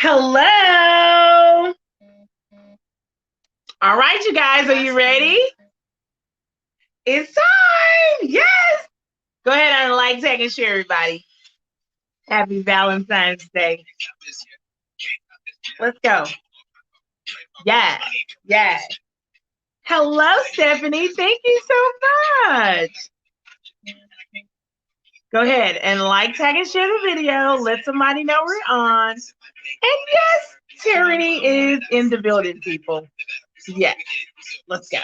Hello. All right, you guys, are you ready? It's time. Yes. Go ahead and like, tag, and share, everybody. Happy Valentine's Day. Let's go. Yes. Yes. Hello, Stephanie. Thank you so much. Go ahead and like, tag, and share the video. Let somebody know we're on. And yes, Tierrene is in the building, people. Yes. Let's go.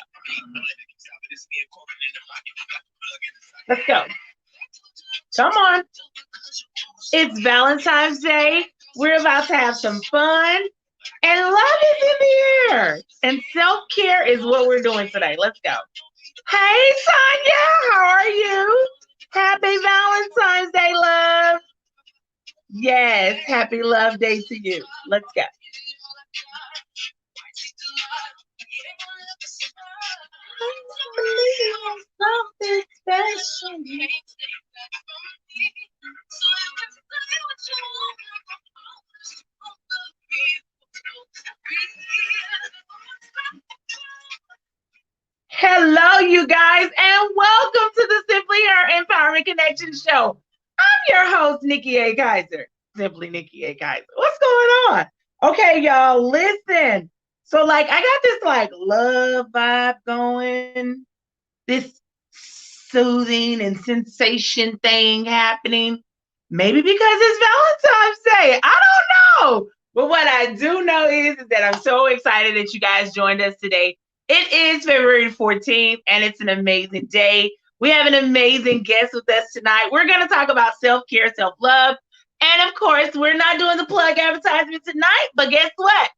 Let's go. Come on. It's Valentine's Day. We're about to have some fun. And love is in the air. And self-care is what we're doing today. Let's go. Hey, Sonia. How are you? Happy Valentine's Day, love. Yes. Happy Love Day to you. Let's go. Something special. Hello, you guys, and welcome to the Simply Her Empowerment Connection Show. I'm your host, Nikki A. Kaiser. Simply Nikki A. Kaiser. What's going on? Okay, y'all, listen. So, I got this, love vibe going, this soothing and sensation thing happening. Maybe because it's Valentine's Day. I don't know. But what I do know is that I'm so excited that you guys joined us today. It is February 14th, and it's an amazing day. We have an amazing guest with us tonight. We're going to talk about self-care, self-love. And, of course, we're not doing the plug advertisement tonight, but guess what?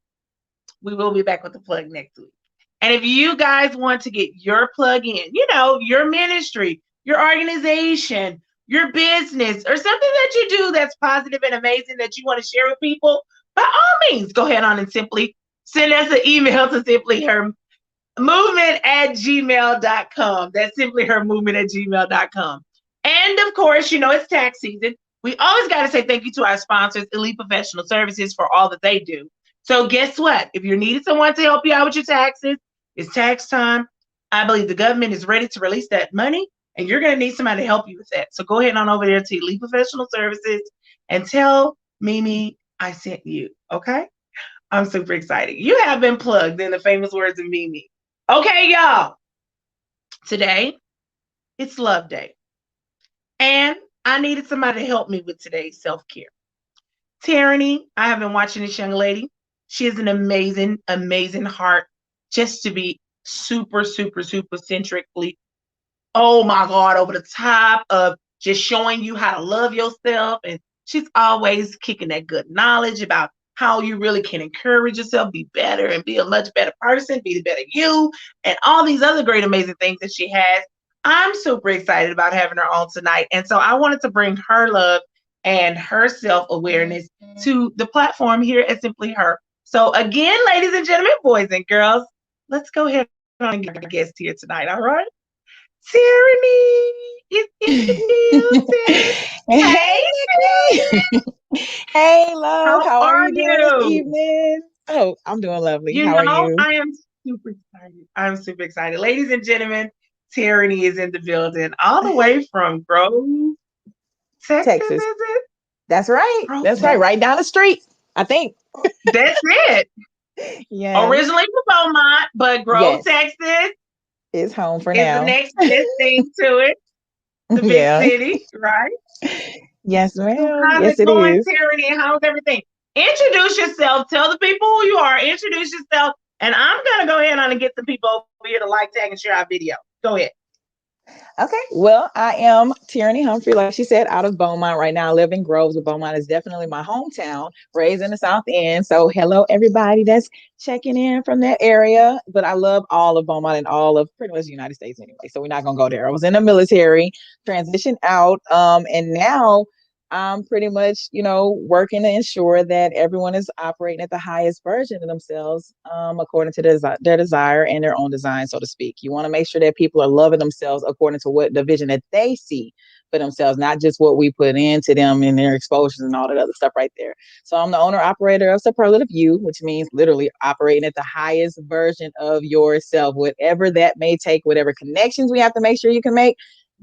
We will be back with the plug next week. And if you guys want to get your plug in, your ministry, your organization, your business, or something that you do that's positive and amazing that you want to share with people, by all means, go ahead on and simply send us an email to simplyhermovement@gmail.com. That's simplyhermovement@gmail.com. And of course, it's tax season. We always got to say thank you to our sponsors, Elite Professional Services, for all that they do. So guess what? If you're needing someone to help you out with your taxes, it's tax time. I believe the government is ready to release that money, and you're going to need somebody to help you with that. So go ahead on over there to Elite Professional Services and tell Mimi I sent you, okay? I'm super excited. You have been plugged, in the famous words of Mimi. Okay, y'all. Today, it's Love Day. And I needed somebody to help me with today's self-care. Tierrene, I have been watching this young lady. She has an amazing, amazing heart just to be super, super, super centrically, oh my God, over the top of just showing you how to love yourself. And she's always kicking that good knowledge about how you really can encourage yourself, be better and be a much better person, be the better you, and all these other great, amazing things that she has. I'm super excited about having her on tonight. And so I wanted to bring her love and her self-awareness to the platform here at Simply Her. So again, ladies and gentlemen, boys and girls, let's go ahead and get our guest here tonight, all right? Tierrene is in the building. Hey, hey, love. how How are are you doing this you? evening? Oh, I'm doing lovely. How are you? I am super excited. I'm super excited. Ladies and gentlemen, Tierrene is in the building, all the way from Grove, Texas, Texas. is it? That's right. Grove, That's right. Texas. Right down the street, I think. That's it. Yes. Originally from Beaumont, but Grove, Yes. Texas It's home for is the now. next best thing to it. The big Yeah. city, right? Yes, So ma'am. how's Yes, it it going, is. Tierrene? How's everything? Introduce yourself. Tell the people who you are. Introduce yourself. And I'm going to go ahead on and get some people over here to like, tag, and share our video. Go ahead. Okay. Well, I am Tierrene Humphrey, like she said, out of Beaumont right now. I live in Groves, but Beaumont is definitely my hometown, raised in the South End. So hello, everybody that's checking in from that area. But I love all of Beaumont and all of pretty much the United States anyway. So we're not going to go there. I was in the military, transitioned out, and now I'm pretty much, working to ensure that everyone is operating at the highest version of themselves, according to their desire and their own design, so to speak. You want to make sure that people are loving themselves according to what the vision that they see for themselves, not just what we put into them and their exposures and all that other stuff right there. So I'm the owner operator of Superlative You, which means literally operating at the highest version of yourself, whatever that may take, whatever connections we have to make sure you can make.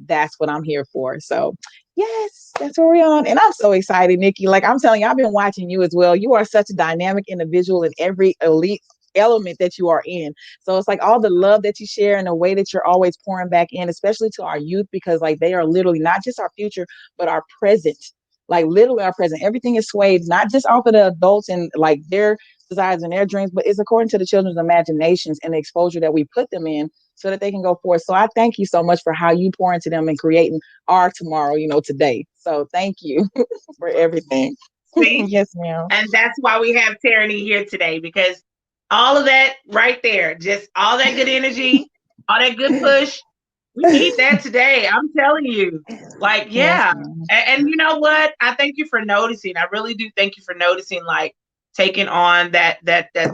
That's what I'm here for. So yes, that's where we're on. And I'm so excited, Nikki. Like I'm telling you, I've been watching you as well. You are such a dynamic individual in every elite element that you are in. So it's like all the love that you share and the way that you're always pouring back in, especially to our youth, because like they are literally not just our future, but our present. Like literally our present. Everything is swayed not just off of the adults and like their desires and their dreams, but it's according to the children's imaginations and the exposure that we put them in so that they can go forth. So I thank you so much for how you pour into them and creating our tomorrow, today. So thank you for everything. See? Yes, ma'am. And that's why we have Tierrene here today, because all of that right there, just all that good energy, all that good push, we need that today. I'm telling you. Like, Yes, yeah. ma'am. And you know what? I thank you for noticing. I really do thank you for noticing, like taking on that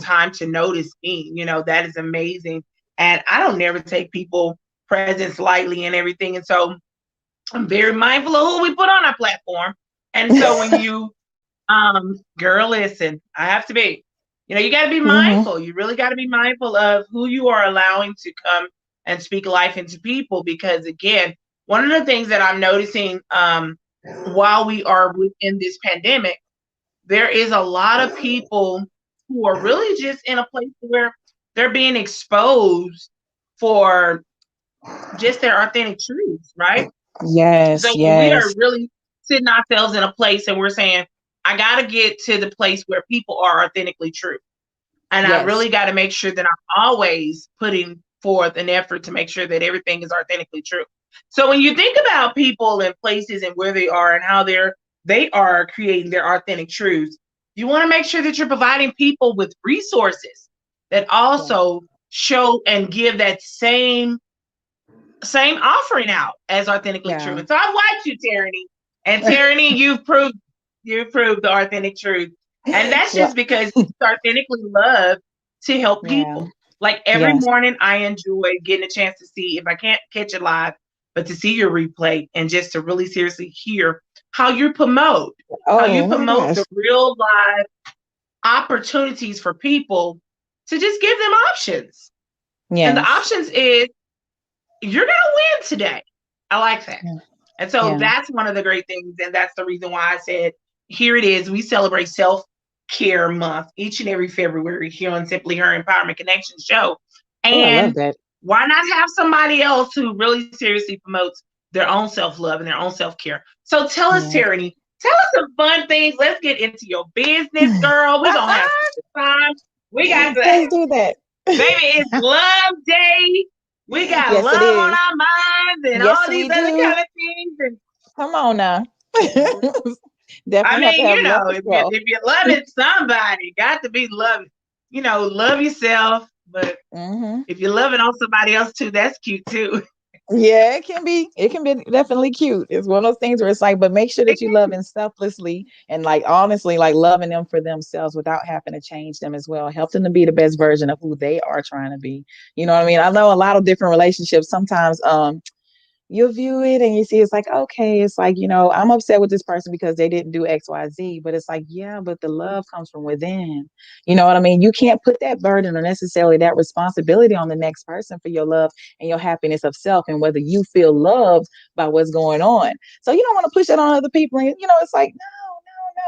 time to notice me. That is amazing. And I don't never take people presence lightly and everything. And so I'm very mindful of who we put on our platform. And so when you girl, listen, I have to be. You got to be Mm-hmm. mindful. You really got to be mindful of who you are allowing to come and speak life into people. Because again, one of the things that I'm noticing while we are within this pandemic, there is a lot of people who are really just in a place where they're being exposed for just their authentic truths, right? Yes, So when we are yes, really sitting ourselves in a place and we're saying, I got to get to the place where people are authentically true. And I yes. really got to make sure that I'm always putting forth an effort to make sure that everything is authentically true. So when you think about people and places and where they are and how they are creating their authentic truths, you want to make sure that you're providing people with resources that Yeah. also show and give that same offering out as authentically true. Yeah. And so I've watched you, Tierrene. And Tierrene, you've proved the authentic truth. And that's Well, just because you authentically love to help yeah. people. Like every Yes. morning I enjoy getting a chance to see, if I can't catch it live, but to see your replay and just to really seriously hear how you promote, how you Oh my promote gosh. the real live opportunities for people to just give them options. And the Yes. options is you're gonna win today. I like that. Yeah. And so Yeah. that's one of the great things. And that's the reason why I said, here it is. We celebrate self-care month each and every February here on Simply Her Empowerment Connection show. Oh, I love And that. why not have somebody else who really seriously promotes their own self-love and their own self-care? So tell us, Yeah. Tierrene, tell us some fun things. Let's get into your business, girl. We're gonna have some good time. We got to Let's do that. Baby, it's love day. We got Yes, it love on is. our minds and Yes, all these we other do. kind of things. And Come on now. I Definitely have to mean, have love for if you self. if you're loving somebody, got to be loving. Love yourself. But Hmm. if you're loving on somebody else too, that's cute too. Yeah, it can be. It can be definitely cute. It's one of those things where it's like, but make sure that you love them selflessly and like honestly, like loving them for themselves without having to change them as well. Help them to be the best version of who they are trying to be. You know what I mean? I know a lot of different relationships. Sometimes you'll view it and you see it's like, okay, it's like, I'm upset with this person because they didn't do XYZ. But it's like, yeah, but the love comes from within. You know what I mean? You can't put that burden or necessarily that responsibility on the next person for your love and your happiness of self and whether you feel loved by what's going on. So you don't want to push it on other people. And, it's like, no.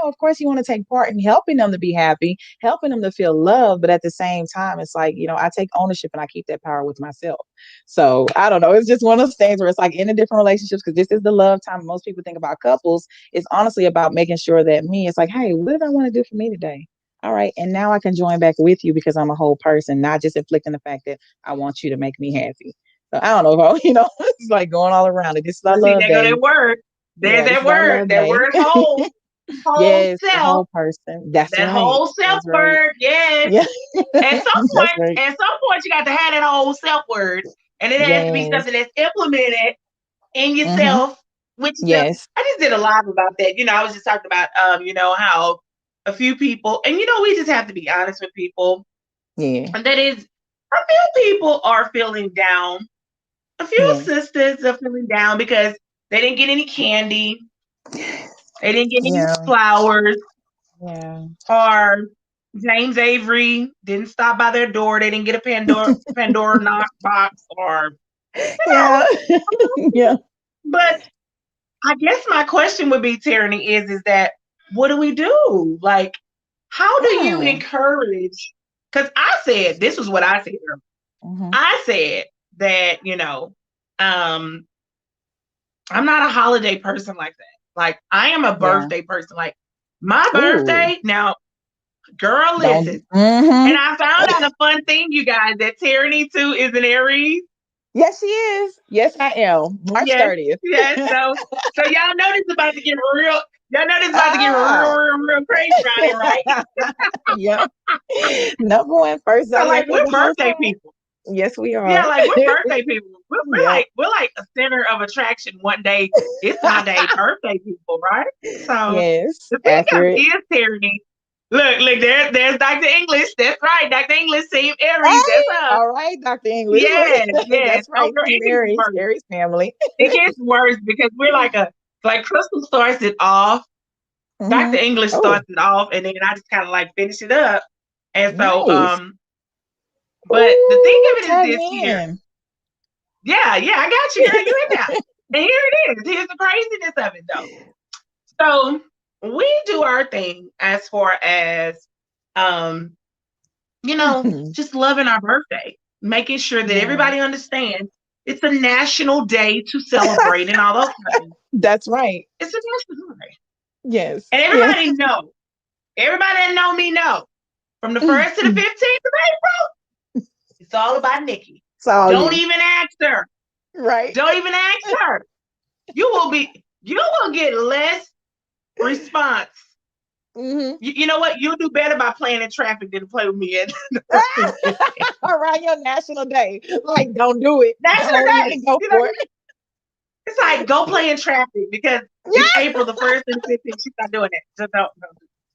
Of course, you want to take part in helping them to be happy, helping them to feel loved. But at the same time, it's like, I take ownership and I keep that power with myself. So I don't know. It's just one of those things where it's like in the different relationships, because this is the love time. Most people think about couples. It's honestly about making sure that it's like, hey, what do I want to do for me today? All right. And now I can join back with you because I'm a whole person, not just inflicting the fact that I want you to make me happy. So I don't know if it's like going all around it. This is our But see, love there go day. that word. There's Yeah, this that is our word. love That day. word whole Yes, the self. whole person. That's That right. whole self That's right. word. Yes. Yeah. At some That's point, right. at some point, you got to have that whole self word, and it has to be Yes. something that's implemented in Mm-hmm. yourself. Which is Yes. I just did a live about that. I was just talking about how a few people, and we just have to be honest with people, Yeah. and that is a few people are feeling down. A few Yes. sisters are feeling down because They didn't get any candy. They didn't get any Yeah. flowers. Yeah. Or James Avery didn't stop by their door. They didn't get a Pandora knock box or Yeah. you Yeah. but I guess my question would be, Tierrene, is that what do we do? Like, how do you Mm. encourage? Because I said this was what I said. Mhm. I said that I'm not a holiday person like that. Like, I am a Yeah. birthday person. Like, my Ooh. birthday now, girl, Don't. listen. And Mhm. I found out a fun thing, you guys, that Tierrene too is an Aries. Yes, she is. Yes, I am. March Yes, 30th. yes. So y'all know this is about to get real. Y'all know this is about to get real, Ah. real, real crazy around here, right? Yep. Number one first So zodiac like of we're the birthday household. people. Yes, we Yeah, are. like we're birthday people. Yep. We're like a center of attraction. One day it's my day, birthday people, right? So Yes, the thing of it accurate. is, Tierrene. Look, there's Dr. English. That's right, Dr. English, Team Aries. Hey, That's us. all right, Dr. English. Yes, yes. That's Oh, right. girl, Team it gets Aries, worse. Aries family. It gets worse because we're like Crystal starts it off. Dr. Hmm. English Oh, starts it off, and then I just kind of like finish it up. And so, nice. but the thing Ooh, of it is tag this me here. in. Yeah, yeah, I got you, girl. You in there. And here it is. Here's the craziness of it, though. So we do our thing as far as, um, just loving our birthday, making sure that Yeah. everybody understands it's a national day to celebrate and all those kind of things. That's right. It's a national day. Yes. And Yeah. everybody that know me know, from the 1st to the 15th of April, it's all about Nikki. It's all Don't you. even ask her. Right. Don't even ask her. You will get less response. Hmm. You know what? You'll do better by playing in traffic than to play with me at the 1st and 15th. Around your national day. Like, don't do it. National Don't day. even go You know, for it. it's like go play in traffic because it's April the 1st and the 15th. She's not doing it. Just don't.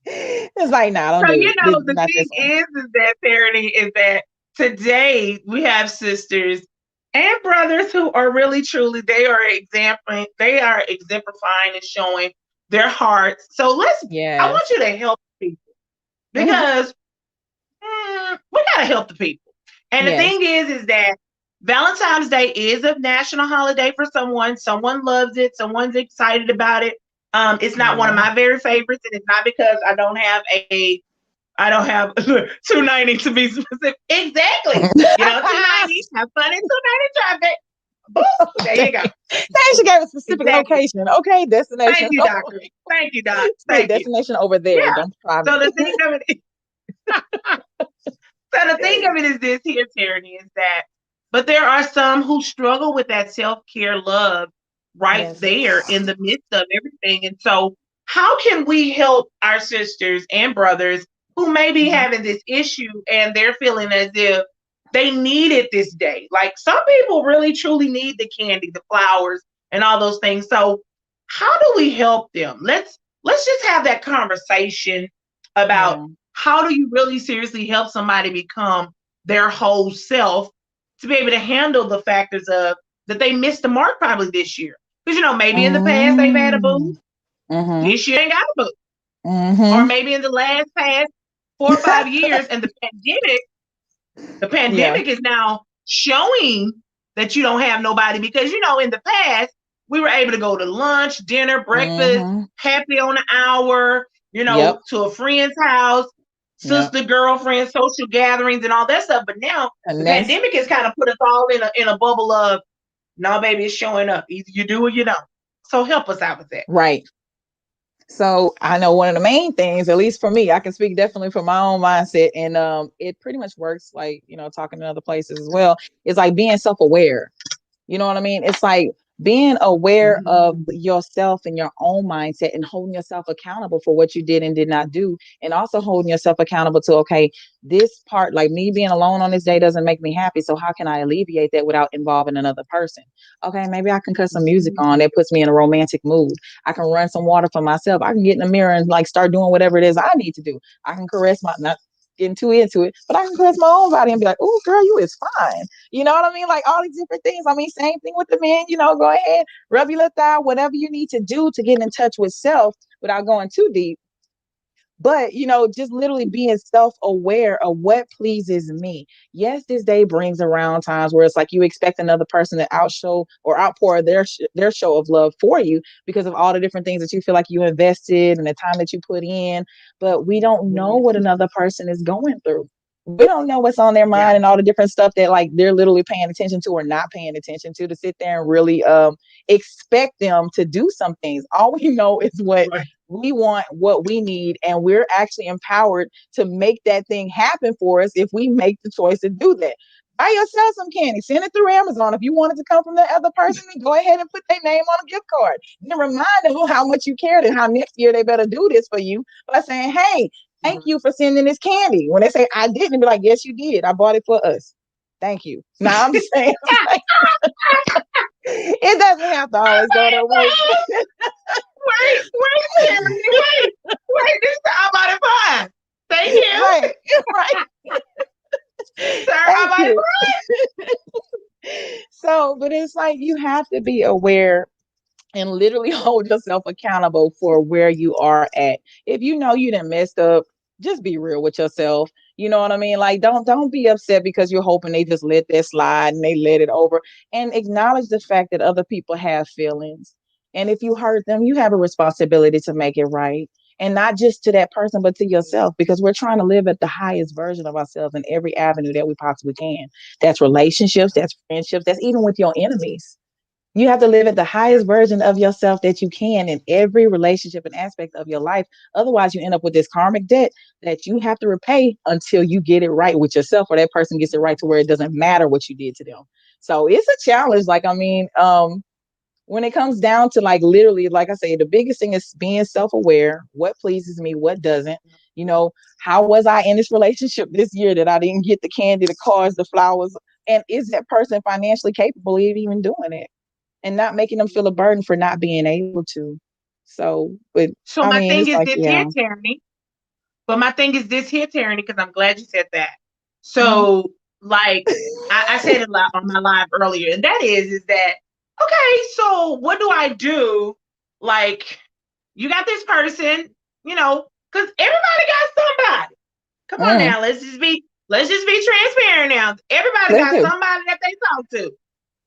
It's like, nah, don't So, do it. the Not thing this one. is that parody is that today we have sisters and brothers who are really truly, they are exemplifying and showing their hearts. So I want Yes. you to help people Hmm. because we got to help the people. And the Yes. thing is that Valentine's Day is a national holiday for someone. Someone loves it. Someone's excited about it. It's not one of Yeah. my very favorites, and it's not because I don't have 290 to be specific. Exactly. 290. Have fun in 290 traffic. Boop. There you go. Dang, she gave a specific Exactly. location. Okay, Thank destination. you, doctor. Thank you, doc. Say Thank you. destination over there. Yeah. Don't try So me. the thing of it So the thing of it is this here, Tierrene, is that, but there are some who struggle with that self-care love right Yes. there in the midst of everything. And so, how can we help our sisters and brothers who may be Mhm. having this issue and they're feeling as if they need it this day? Like some people really truly need the candy, the flowers, and all those things. So, how do we help them? Let's just have that conversation about Yeah. how do you really seriously help somebody become their whole self to be able to handle the factors of that they missed the mark probably this year? Because maybe in the past they've had a boo. Mm. Mhm. This year ain't got a boo. Or Mhm. maybe in the last past 4 or 5 years and the Yeah. pandemic is now showing that you don't have nobody because in the past we were able to go to lunch, dinner, breakfast, Mhm. happy on the hour, Yep. to a friend's house, Yep. sister, girlfriend, social gatherings, and all that stuff. But now the And that's pandemic has kind of put us all in a bubble of no, baby, it's showing up. Either you do or you don't. So help us out with that. right. So I know one of the main things, at least for me, I can speak definitely for my own mindset, and it pretty much works like talking to other places as well. It's like being self-aware. You know what I mean? It's like being aware of Mhm. yourself and your own mindset and holding yourself accountable for what you did and did not do. And also holding yourself accountable to, okay, this part, like me being alone on this day doesn't make me happy. So how can I alleviate that without involving another person? Okay, maybe I can cut some music on Mhm. that puts me in a romantic mood. I can run some water for myself. I can get in the mirror and like start doing whatever it is I need to do. I can caress my, not getting too into it, but I can touch my own body and be like, oh, girl, you is fine. You know what I mean? Like all these different things. I mean, same thing with the men, go ahead, rub your little thigh, whatever you need to do to get in touch with self without going too deep. But, just literally being self aware of what pleases me. Yes, this day brings around times where it's like you expect another person to outshow or outpour their show of love for you because of all the different things that you feel like you invested and the time that you put in. But we don't know what another person is going through. We don't know what's on their mind and all the different stuff that like they're literally paying attention to or not paying attention to sit there and really expect them to do some things. All we know is what we want, what we need, and we're actually empowered to make that thing happen for us if we make the choice to do that. Buy yourself some candy, send it through Amazon. If you want it to come from the other person, then go ahead and put their name on a gift card. Then remind them how much you cared and how next year they better do this for you by saying, hey, thank you for sending this candy. When they say I didn't, be like, yes, you did. I bought it for us. Thank you. Now I'm saying it doesn't have to always go that way. Wait, this I'm out of fine. Thank you. Right. Sir, I'm out of fine. So, but it's like you have to be aware and literally hold yourself accountable for where you are at. If you know you done messed up, just be real with yourself. You know what I mean? Like, don't be upset because you're hoping they just let that slide and they let it over. And acknowledge the fact that other people have feelings. And if you hurt them, you have a responsibility to make it right. And not just to that person, but to yourself, because we're trying to live at the highest version of ourselves in every avenue that we possibly can. That's relationships, that's friendships, that's even with your enemies. You have to live at the highest version of yourself that you can in every relationship and aspect of your life. Otherwise, you end up with this karmic debt that you have to repay until you get it right with yourself, or that person gets it right to where it doesn't matter what you did to them. So it's a challenge. Like, I mean, when it comes down to like literally, like I say, the biggest thing is being self-aware, what pleases me, what doesn't. How was I in this relationship this year that I didn't get the candy, the cars, the flowers? And is that person financially capable of even doing it? And not making them feel a burden for not being able to. So, but So I my mean, thing it's is like, this yeah. here, Tierrene. But my thing is this here, Tierrene, because I'm glad you said that. Mhm. So, like, I said it on my live earlier, and that is that okay? So, what do I do? Like, you got this person, because everybody got somebody. Come on Mm. now, let's just be transparent now. Everybody Let's got do. somebody that they talk to.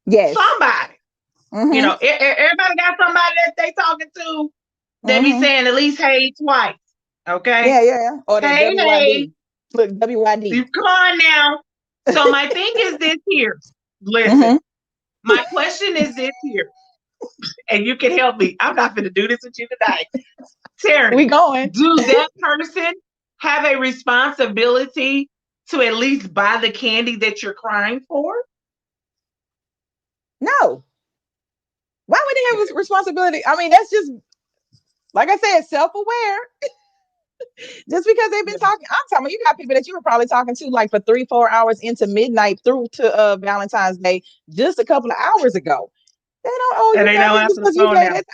Yes. Somebody. Mm-hmm. Everybody got somebody that they talking to. They be Mm-hmm. saying at least hey twice. Yeah, Okay. yeah. Or that Hey, hey. WYD. Look, WYD. Come on now. So my thing is this here. Listen, Mm-hmm. my question is this here, and you can help me. I'm not going to do this with you tonight. We Tierrene, going. do that person have a responsibility to at least buy the candy that you're crying for? No. Why would they have a responsibility? I mean, that's just, like I said, self-aware. Just because they've been talking, I'm telling you, you got people that you were probably talking to like for 3-4 hours into midnight through to Valentine's Day just a couple of hours ago. They don't owe And you they don't nothing answer just the because you phone gave now. it.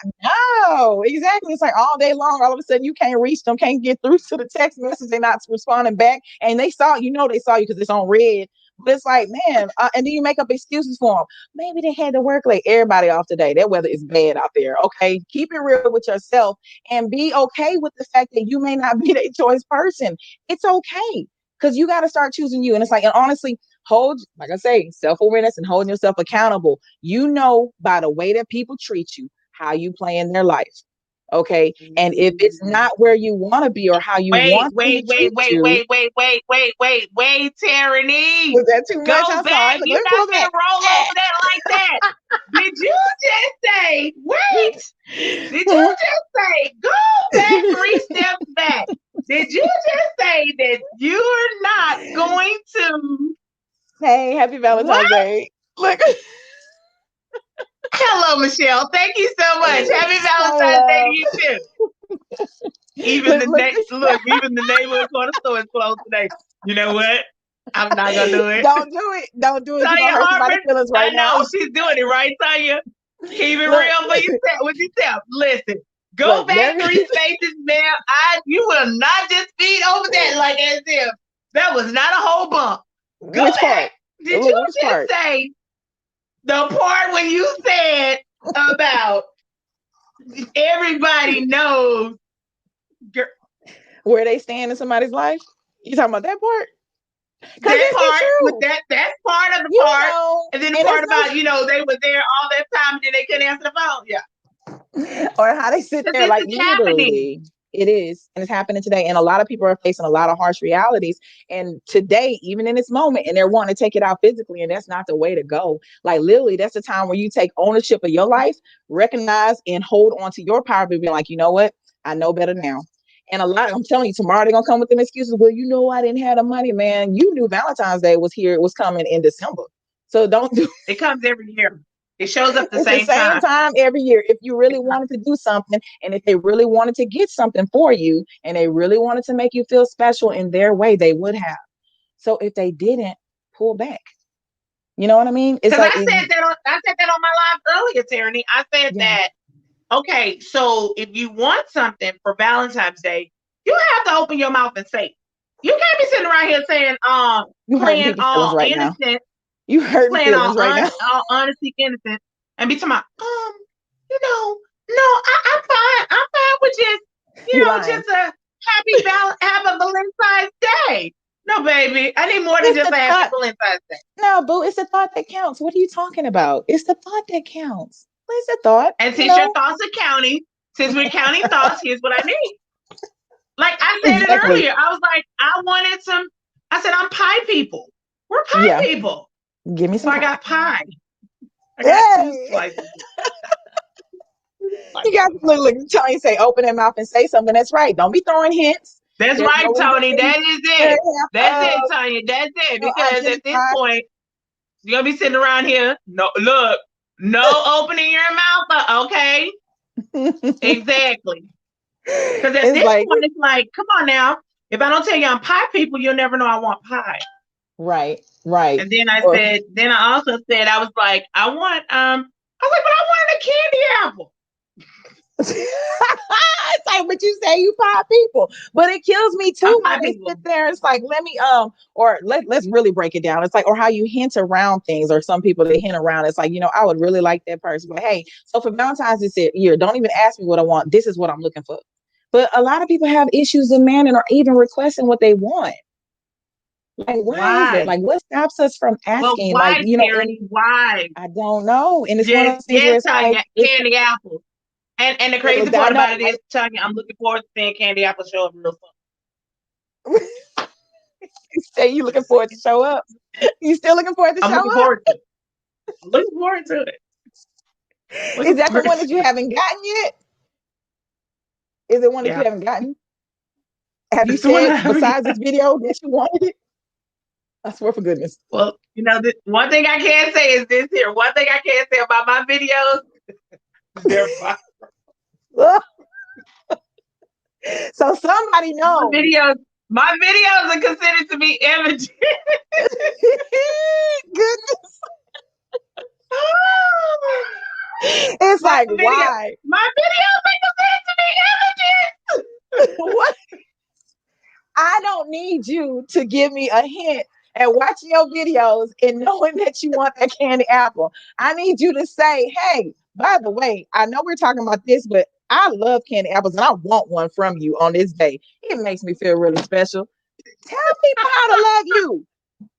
No, exactly. It's like all day long, all of a sudden you can't reach them, can't get through to the text message. They're not responding back. And they saw, they saw you because it's on red. But it's like, man, and then you make up excuses for them. Maybe they had to work late. Everybody off today. That weather is bad out there. Okay. Keep it real with yourself and be okay with the fact that you may not be their choice person. It's okay. Because you got to start choosing you. And it's like, and honestly, like I say, self-awareness and holding yourself accountable. By the way that people treat you, how you play in their life. Okay. And if it's not where you want to be or how you Wait, want them to wait, wait, treat wait, you, wait, wait, wait, wait, wait, wait, Tierrene. was that too much? Go I'm sorry. back. Look, You're let me not pull gonna back. roll over that like that. Did you just say, wait? Did you just say, go back 3 steps back? Did you just say that you're not going to Hey, happy what? Valentine's Day. Look, Hello, Michelle. Thank you so much. Happy I Valentine's Day to love. you too. Even Look, the look, even the neighborhood corner store is closed today. You know what? I'm not gonna do it. don't do it. Don't do it. You're Tanya gonna hurt somebody's Harper, feelings I right now. know she's doing it right, Tanya. Keep it Look, real for yourself with yourself. Listen, go look, back 3 spaces, ma'am. You will not just feed over that like as if That was not a whole bump. Go Which back. part? Did Look, you which just part? say the part when you said about everybody knows Where they stand in somebody's life? You talking about that part? Because that it's the part with truth. that's part of the You part, know, and then the and part it's about no they were there all that time and then they couldn't answer the phone. Yeah, or how they sit because there this like is happening. literally it is, and it's happening today, and a lot of people are facing a lot of harsh realities, and today, even in this moment, and they're wanting to take it out physically, and that's not the way to go. Like literally, that's the time where you take ownership of your life, recognize and hold on to your power, being like, you know what, I know better now. And a lot, I'm telling you, tomorrow they're gonna come with them excuses. Well, I didn't have the money, man. You knew Valentine's Day was here, it was coming in December. So don't do. It comes every year. It shows up the It's the same same time. time every year. If you really wanted to do something, and if they really wanted to get something for you, and they really wanted to make you feel special in their way, they would have. So if they didn't, pull back. You know what I mean? It's Because like, I said that on my live earlier, Tierrene. I said yeah, that okay, so if you want something for Valentine's Day, you have to open your mouth and say it. You can't be sitting around here saying, you hurting playing people's feelings all right now. innocent, You hurting playing feelings right now. all honesty innocent, and be talking about, you know, no, I'm fine with just, You lying. just a have a Valentine's Day. No, baby, I need more than It's just the a happy thought. Valentine's Day. No, boo. It's the thought that counts. What are you talking about? It's the thought that counts. It's the thought. And You since your know thoughts are counting, since we're counting thoughts, here's what I need. Like I said it exactly. earlier, I was like, I wanted some. I said, I'm pie people. We're pie Yeah. people. Give me So some I pie. got pie. I got two Hey. slices. You got to look, Tony say, open their mouth and say something. That's right. Don't be throwing hints. That's There's right, no reason Tony. for you That to is have, it. That's it, Tanya. That's it. Because at this identify. point, you're gonna be sitting around here. No, look, no opening your mouth. Okay, exactly. Because at It's this like, point, it's like, come on now. If I don't tell you I'm pie people, you'll never know I want pie. right, right. And then I Or, said, then I also said, I was like, I was like, but I wanted a candy apple. it's like, but you say you pie people, but it kills me I'm too when pie they people. sit there. It's like, let me, or let's really break it down. It's like, or how you hint around things, or some people they hint around. It's like, I would really like that person, but hey, so for Valentine's this year, don't even ask me what I want. This is what I'm looking for. But a lot of people have issues demanding or even requesting what they want. Like, why is it? Why? Like, what stops us from Well, asking? Like, why, and Tyranny? Why? I don't know. And it's one of Yes, those things where yes, it's like, Tanya, candy apples. And the crazy I part know, about it is, Tanya, I'm looking forward to seeing candy apple show up real soon. right? Say you looking forward to show up. You still looking forward to I'm looking show up? forward to it. I'm looking forward to it. Is Looking that the forward one to that you it. haven't gotten yet? Is it one that you Yeah. haven't gotten? Have you It's the one said I haven't besides got. this video that you wanted it? I swear for goodness. Well, one thing I can say is this here. One thing I can say about my videos, they're fine. So somebody My knows. videos, my videos are considered to be images. Goodness. It's my like, video, why? my videos are considered to be images. What? I don't need you to give me a hint and watching your videos and knowing that you want that candy apple. I need you to say, hey, by the way, I know we're talking about this, but I love candy apples and I want one from you on this day. It makes me feel really special. Tell people how to love you.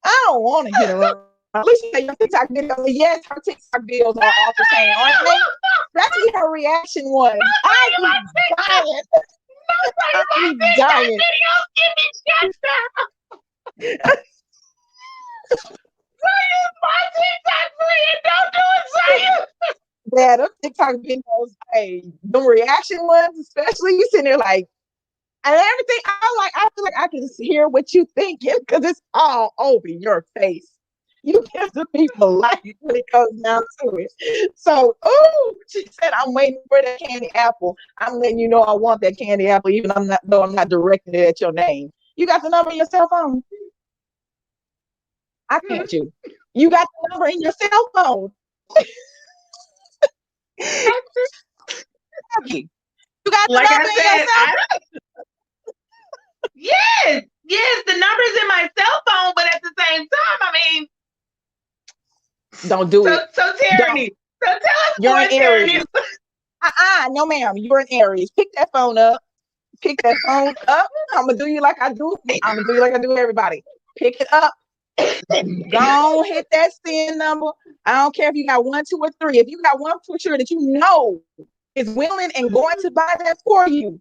I don't want to hit her up. At least you say your TikTok videos. Yes, her TikTok videos are off the chain, aren't they? That's what her reaction was. I be dying. I be dying. Videos give me shut down. My TikTok friend, don't do it, Saya. Yeah, them TikTok videos, hey, them reaction ones, especially you sitting there like, and everything. I feel like I can hear what you thinking because it's all over your face. You give the people life when it comes down to it. So, oh, she said, I'm waiting for that candy apple. I'm letting you know I want that candy apple, even though I'm not directing it at your name. You got the number in your cell phone? I can't you. You got the number in your cell phone. You got the Like I number in your said, cell phone. yes, Yes, the number's in my cell phone, but at the same time, I mean, Don't do it. so Don't. Tierrene, so tell us You're more, an Tierrene. Aries. No, ma'am. You're an Aries. Pick that phone up. Pick that phone up. I'm gonna do you like I do. I'm gonna do you like I do everybody. Pick it up. Go on, hit that send number. I don't care if you got 1, 2, or 3. If you got one for sure that you know is willing and going to buy that for you,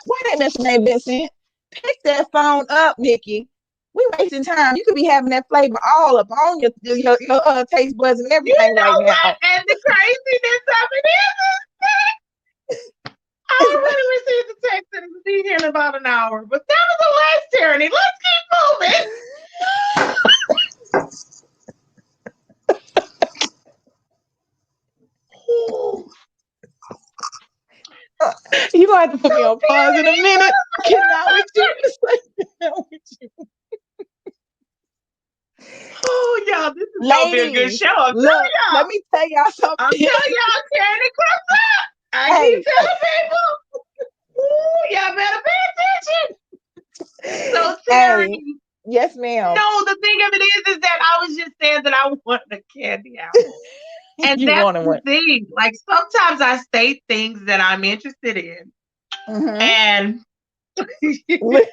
why that mention ain't been sent? Pick that phone up, Nikki. We wasting time. You could be having that flavor all up on your taste buds and You everything right know what? now. And the craziness of it is, I already received the text and it'll be here in about an hour. But that was the last Tierrene. Let's keep moving. You gonna have to put me on pause in a Tierrene. minute. I cannot with you. With you. Oh, y'all, this is gonna be a good Ladies, show. I'm look, telling y'all. let me tell y'all something. I'm telling y'all, Tierrene, come up. I Hey. keep telling people. Ooh, y'all better pay attention. So, Tierrene. Hey. Yes, ma'am. No, the thing of it is that I was just saying that I want a candy apple. And You that's wanted the one. thing. Like sometimes I state things that I'm interested in. Mm-hmm. And What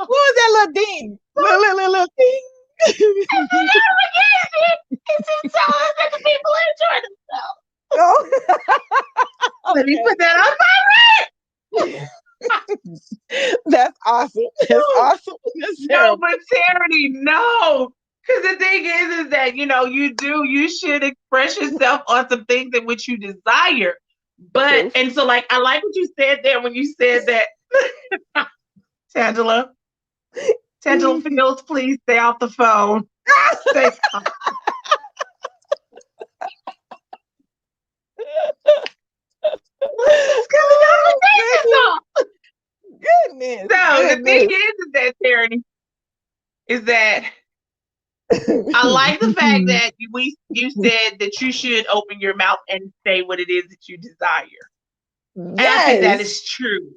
was that little ding? Little ding. It's just telling us that the people enjoy themselves. Oh. Let me put that on my That's awesome. That's awesome. That's No, terrible. but Tierrene, no. Because the thing is that, you should express yourself on some things in which you desire. But, Truth. and so like, I like what you said there when you said that, Tangela Fields, please stay off the phone. Stay off. What's this coming out of my face? Goodness. So the thing is that, Tierrene, is that I like the fact that you said that you should open your mouth and say what it is that you desire. Yes. And I think that is true.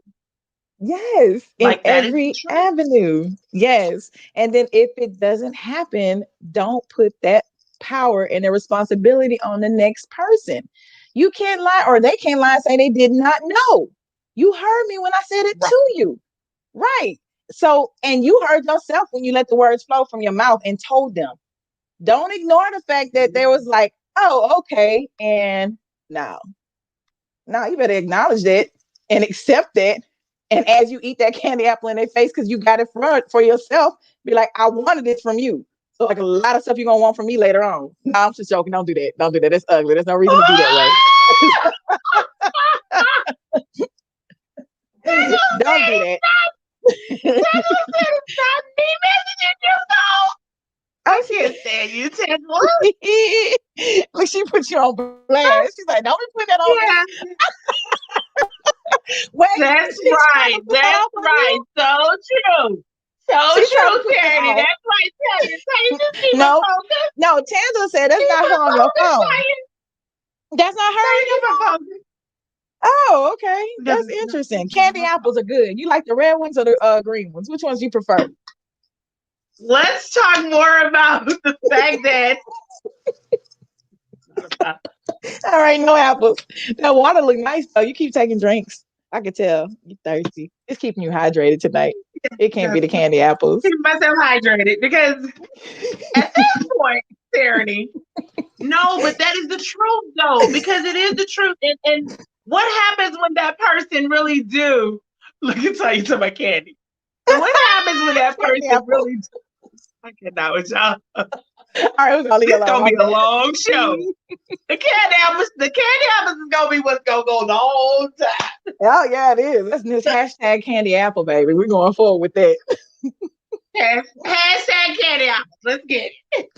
Yes, Like in that is every true. avenue. Yes. And then if it doesn't happen, don't put that power and the responsibility on the next person. You can't lie, or they can't lie and say they did not know. You heard me when I said it Right. to you. Right. So, and you heard yourself when you let the words flow from your mouth and told them. Don't ignore the fact that there was like, oh, okay. And no, you better acknowledge that and accept that. And as you eat that candy apple in their face because you got it for yourself, be like, I wanted this from you. So like a lot of stuff you're gonna want from me later on. No, I'm just joking. Don't do that. Don't do that. That's ugly. There's no reason to be that way. Don't do that. It's not me messaging you, though. I can't stand you, Tangela. Like she put you on blast. She's like, don't be putting that on Yeah. me. Wait, That's she's trying right. to put that That's off on right. you? So true. So She's trying to true, put that Tierrene. off. That's right, Tierrene. So you just keep it No, focused. Tangela said that's Keep not it her on your focused, phone. Tierrene. That's not her So on you your keep it phone. focused. Oh, okay. That That's is not interesting. what Candy you apples are good. You like the red ones or the green ones? Which ones do you prefer? Let's talk more about the fact that. All right, no apples. That water look nice though. You keep taking drinks. I can tell you thirsty. It's keeping you hydrated tonight. It can't be the candy apples. Keep myself hydrated because at this point, Tierrene, no, but that is the truth though, because it is the truth. And what happens when that person really do? Look at how you talk about candy. So what happens when that person really do? I cannot with y'all. All right, we're gonna leave This it gonna alone. be a long show. The candy apples is gonna be what's gonna go the whole time. Oh yeah, it is. That's this hashtag candy apple, baby. We're going forward with that. Hashtag candy apples. Let's get it.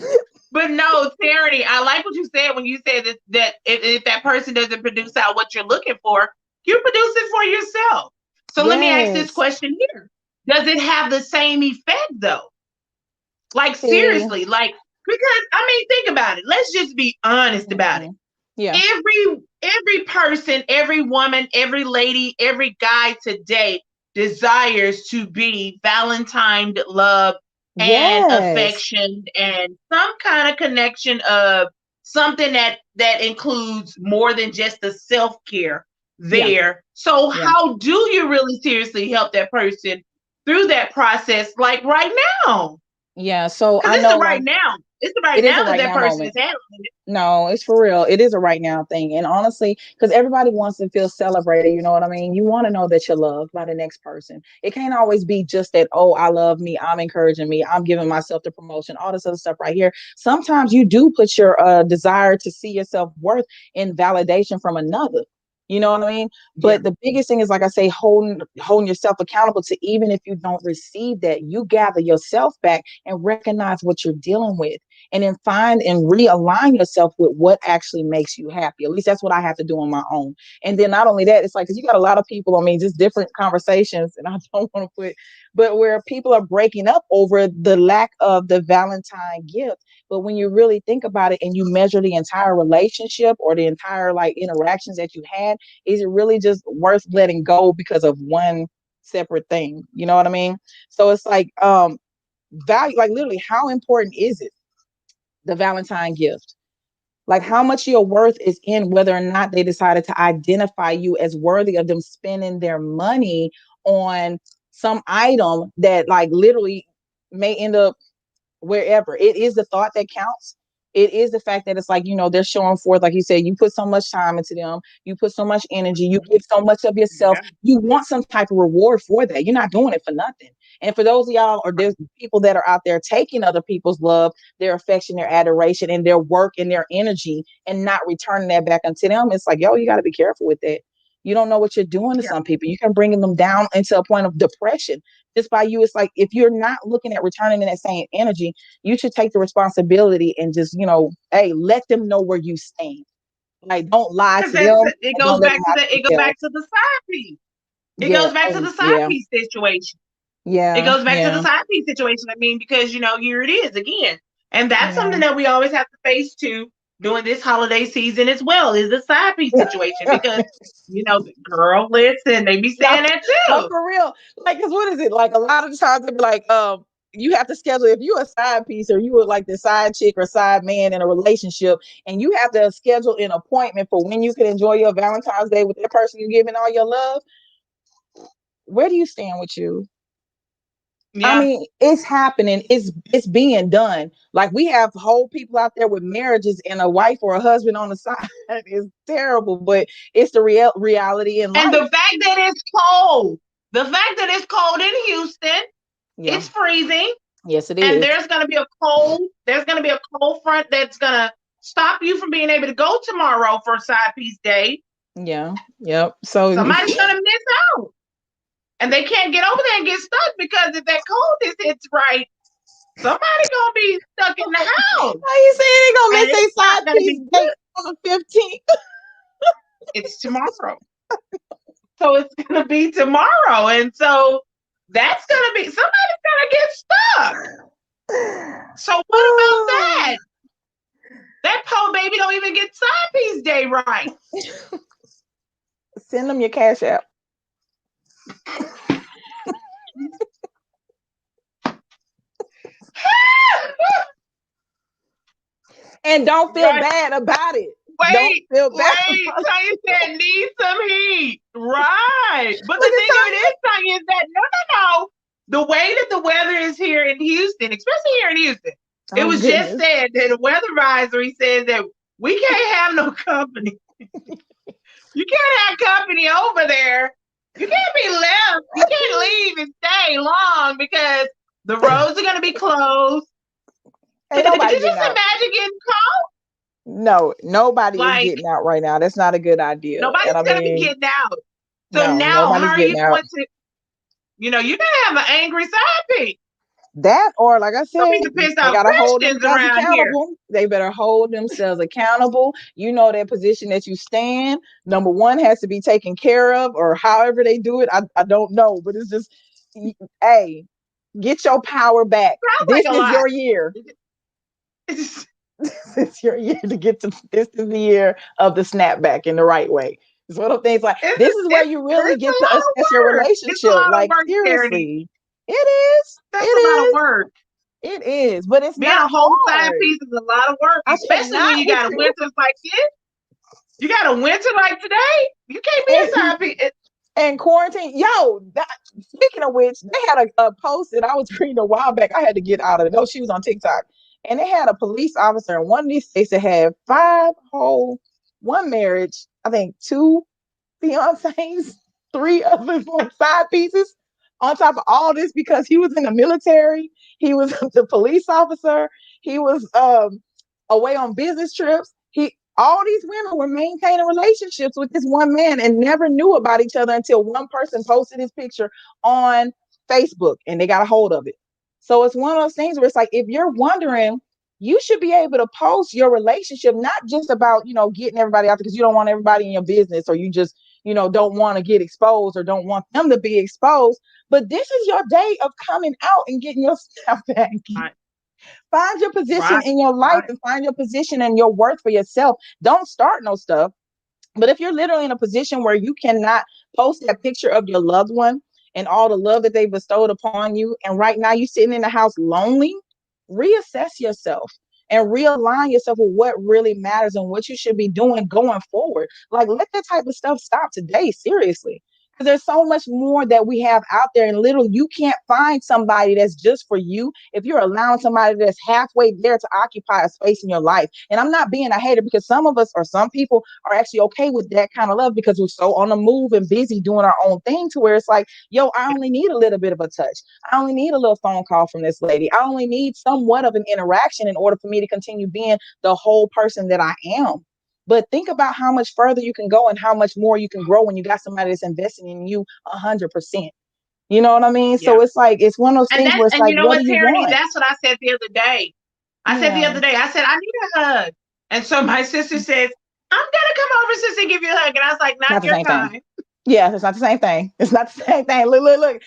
But no, Tierrene, I like what you said when you said that if that person doesn't produce out what you're looking for, you produce it for yourself. So let me ask this question here. Does it have the same effect though? Like See, seriously, like because I mean think about it. Let's just be honest about it. yeah. every person, every woman, every lady, every guy today desires to be Valentine's love and Yes. affection and some kind of connection of something that includes more than just the self-care Yeah. there. So Yeah. how do you really seriously help that person through that process like right now? Yeah. So Because I it's the know, right like, now. It's the right it is a now that right that now person is moment. handling it. No, it's for real. It is a right now thing. And honestly, because everybody wants to feel celebrated, you know what I mean? You want to know that you're loved by the next person. It can't always be just that, oh, I love me, I'm encouraging me, I'm giving myself the promotion, all this other stuff right here. Sometimes you do put your desire to see yourself worth in validation from another. You know what I mean? Yeah. But the biggest thing is, like I say, holding yourself accountable to, even if you don't receive that, you gather yourself back and recognize what you're dealing with, and then find and realign yourself with what actually makes you happy. At least that's what I have to do on my own. And then not only that, it's like, because you got a lot of people, I mean, just different conversations, and I don't want to put, but where people are breaking up over the lack of the Valentine gift. But when you really think about it and you measure the entire relationship or the entire like interactions that you had, is it really just worth letting go because of one separate thing? You know what I mean? So it's like, value, like literally, how important is it, the Valentine gift? Like, how much your worth is in whether or not they decided to identify you as worthy of them spending their money on some item that, like, literally may end up wherever. It is the thought that counts. It is the fact that it's like, they're showing forth, like you said, you put so much time into them, you put so much energy, you give so much of yourself. Yeah. You want some type of reward for that. You're not doing it for nothing. And for those of y'all, or there's people that are out there taking other people's love, their affection, their adoration, and their work and their energy, and not returning that back unto them, it's like, yo, you got to be careful with that. You don't know what you're doing to Yeah. some people. You can bring them down into a point of depression just by you. It's like, if you're not looking at returning that same energy, you should take the responsibility and just, hey, let them know where you stand. Like, don't lie Because to them, it and goes don't let them back to lie the to it goes themselves. back to the side piece. It Yeah. goes back to Oh, the side yeah. piece situation. It Yeah. goes back to the Yeah. side piece situation. I mean, because here it is again. And that's Yeah. something that we always have to face too during this holiday season as well, is the side piece situation. Because, girl, listen, they be No, saying that no, too. for real. Like, cause what is it? Like, a lot of the times they'll be like, you have to schedule, if you a side piece, or you were like the side chick or side man in a relationship, and you have to schedule an appointment for when you can enjoy your Valentine's Day with that person you're giving all your love. Where do you stand with you? I Yeah. mean, it's happening. It's being done. Like, we have whole people out there with marriages and a wife or a husband on the side. It's terrible, but it's the reality in And the life. fact that it's cold, the fact that it's cold in Houston, Yeah. it's freezing. Yes, it And is. there's gonna be a cold front that's gonna stop you from being able to go tomorrow for side piece day. Yeah. Yep. So Somebody's gonna miss out. And they can't get over there and get stuck because if that coldness hits right, somebody gonna be stuck in the house. how you saying they gonna And miss it's a not side gonna piece be date good. on the 15th? It's tomorrow. So it's gonna be tomorrow. And so that's gonna be somebody's gonna get stuck. So what about that? That poor baby don't even get side piece day right. Send them your cash app. And don't feel Right. bad about it. Don't Wait, feel bad wait. about Tanya said need some heat. Right. But Look the at thing of it Tanya. is, Tanya, is that no. The way that the weather is here in Houston, especially here in Houston, it Oh was just goodness. said that the weather advisory says that we can't have no company. You can't have company over there. You can't be left. You can't leave and stay long because the roads are going to be closed. Ain't Could nobody you getting just out. imagine getting caught? No, nobody is Like, getting out right now. That's not a good idea. And nobody's I going to be mean, getting out. So no, now, how nobody's are you getting out. going to, you're going to have an angry side piece. That, or like I Some said, people pissed they off gotta hold Christians themselves around here. accountable. They better hold themselves accountable. You know that position that you stand. Number one has to be taken care of, or however they do it. I don't know, but it's just, hey, get your power back. Sounds like This a is lot. your year. This is your year to get to. This is the year of the snapback in the right way. It's one of the things like this is where you really It's a get to lot assess your of work. It's a relationship. lot of Like work, Tierrene. seriously, it is. It That's a lot of is. work. It is. But it's Being a not whole side hard. piece is a lot of work, I especially when cannot you with got a you. winter like this. You got a winter like today. You can't be a And, side piece. and quarantine. Yo, speaking of which, they had a post that I was reading a while back. I had to get out of it. No, she was on TikTok. And they had a police officer in one of these states that had five whole, one marriage, I think two fiancés, three other side pieces on top of all this because he was in the military, he was the police officer, he was away on business trips. He all these women were maintaining relationships with this one man and never knew about each other until one person posted his picture on Facebook and they got a hold of it. So it's one of those things where it's like if you're wondering, you should be able to post your relationship, not just about, getting everybody out there because you don't want everybody in your business or you just, don't want to get exposed or don't want them to be exposed. But this is your day of coming out and getting your stuff back. Right, Find your position right, in your life right. and find your position and your worth for yourself. Don't start no stuff. But if you're literally in a position where you cannot post that picture of your loved one and all the love that they bestowed upon you, and right now you're sitting in the house lonely, reassess yourself and realign yourself with what really matters and what you should be doing going forward. Like, let that type of stuff stop today, seriously. Because there's so much more that we have out there, and literally, you can't find somebody that's just for you if you're allowing somebody that's halfway there to occupy a space in your life. And I'm not being a hater because some of us or some people are actually okay with that kind of love because we're so on the move and busy doing our own thing to where it's like, yo, I only need a little bit of a touch. I only need a little phone call from this lady. I only need somewhat of an interaction in order for me to continue being the whole person that I am. But think about how much further you can go and how much more you can grow when you got somebody that's investing in you 100%. You know what I mean? Yeah. So it's like, it's one of those things where it's And like, you know what what, do you Tierrene? want? That's what I said the other day. Yeah, I said, I need a hug. And so my sister says, I'm gonna come over, sister, and give you a hug. And I was like, not not the your same thing. kind. Yeah, it's not the same thing. It's not the same thing. Look,